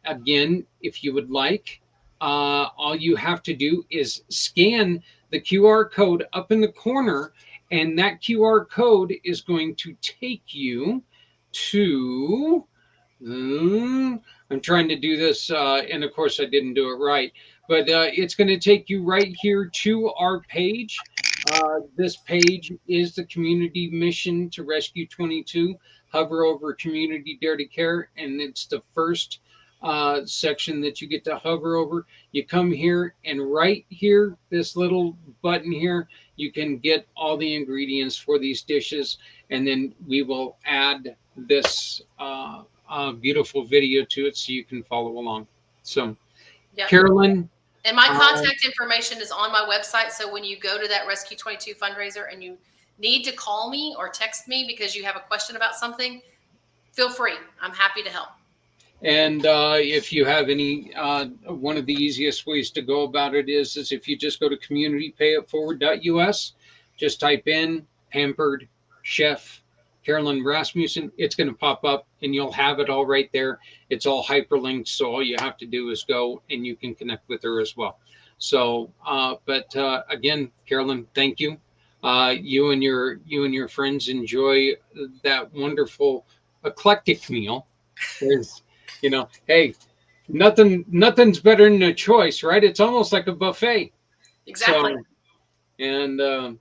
Again, if you would like, all you have to do is scan the QR code up in the corner, and that QR code is going to take you to, I'm trying to do this, and of course I didn't do it right, but it's going to take you right here to our page. This page is the community mission to Rescue 22. Hover over Community Dare to Care, and it's the first section that you get to hover over. You come here, and right here, this little button here, you can get all the ingredients for these dishes, and then we will add this beautiful video to it so you can follow along. So, yep. Carolyn. And my contact information is on my website. So when you go to that Rescue 22 fundraiser and you need to call me or text me because you have a question about something, feel free. I'm happy to help. And if you have any, one of the easiest ways to go about it is if you just go to communitypayitforward.us, just type in Pampered Chef Carolyn Rasmussen, it's going to pop up and you'll have it all right there. It's all hyperlinked, so all you have to do is go and you can connect with her as well. So, again, Carolyn, thank you. You and your friends enjoy that wonderful eclectic meal. There's, hey, nothing's better than a choice, right? It's almost like a buffet. Exactly. So, and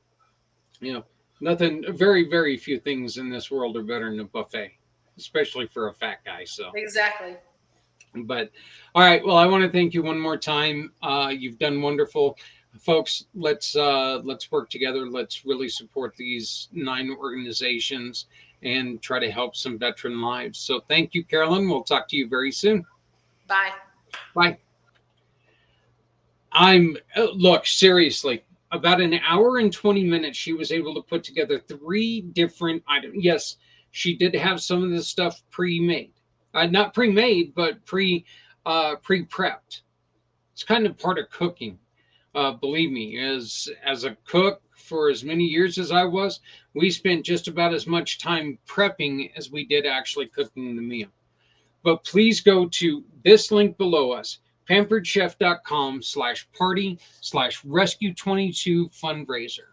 nothing, very, very few things in this world are better than a buffet, especially for a fat guy. So exactly. But all right, well, I want to thank you one more time. You've done wonderful, folks. Let's work together. Let's really support these 9 organizations and try to help some veteran lives. So thank you, Carolyn. We'll talk to you very soon. Bye. Bye. Look, seriously, about an hour and 20 minutes, she was able to put together 3 different items. Yes, she did have some of the stuff pre-made. Not pre-made, but pre-prepped. It's kind of part of cooking. Believe me, as a cook for as many years as I was, we spent just about as much time prepping as we did actually cooking the meal. But please go to this link below us, pamperedchef.com/party/rescue22 fundraiser.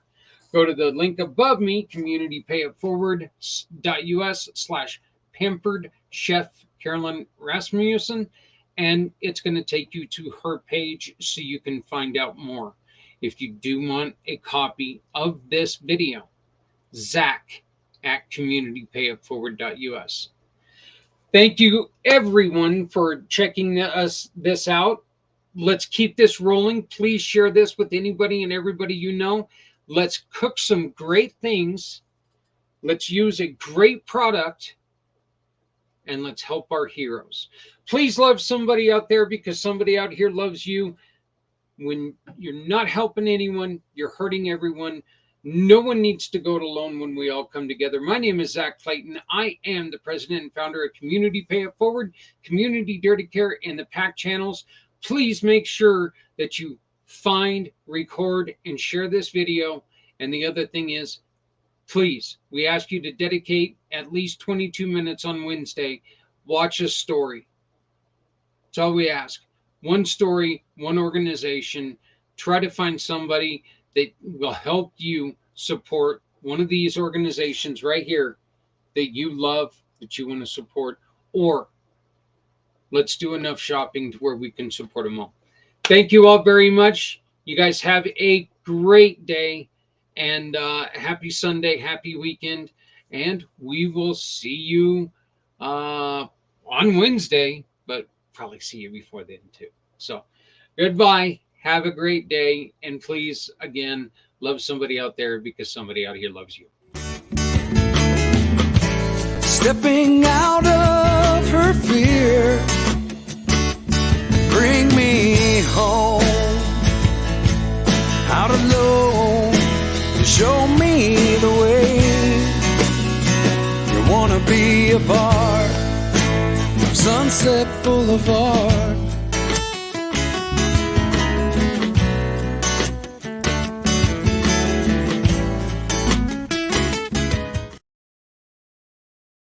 Go to the link above me, communitypayitforward.us/pampered chef Carolyn Rasmussen, and it's going to take you to her page so you can find out more. If you do want a copy of this video, Zach at communitypayitforward.us. Thank you, everyone, for checking this out. Let's keep this rolling. Please share this with anybody and everybody you know. Let's cook some great things. Let's use a great product. And let's help our heroes. Please love somebody out there, because somebody out here loves you. When you're not helping anyone, you're hurting everyone. No one needs to go it alone when we all come together. My name is Zach Clayton. I am the president and founder of Community Pay It Forward, Community Dare to Care, and the PAC channels. Please make sure that you find, record, and share this video. And the other thing is, please, we ask you to dedicate at least 22 minutes on Wednesday. Watch a story. That's all we ask. One story, one organization. Try to find somebody that will help you support one of these organizations right here that you love, that you want to support, or let's do enough shopping to where we can support them all. Thank you all very much. You guys have a great day, and happy Sunday, happy weekend, and we will see you on Wednesday, but probably see you before then too. So goodbye. Have a great day, and please, again, love somebody out there, because somebody out here loves you. Stepping out of her fear, bring me home. Out alone, show me the way. You wanna be be a part of Sunset Boulevard.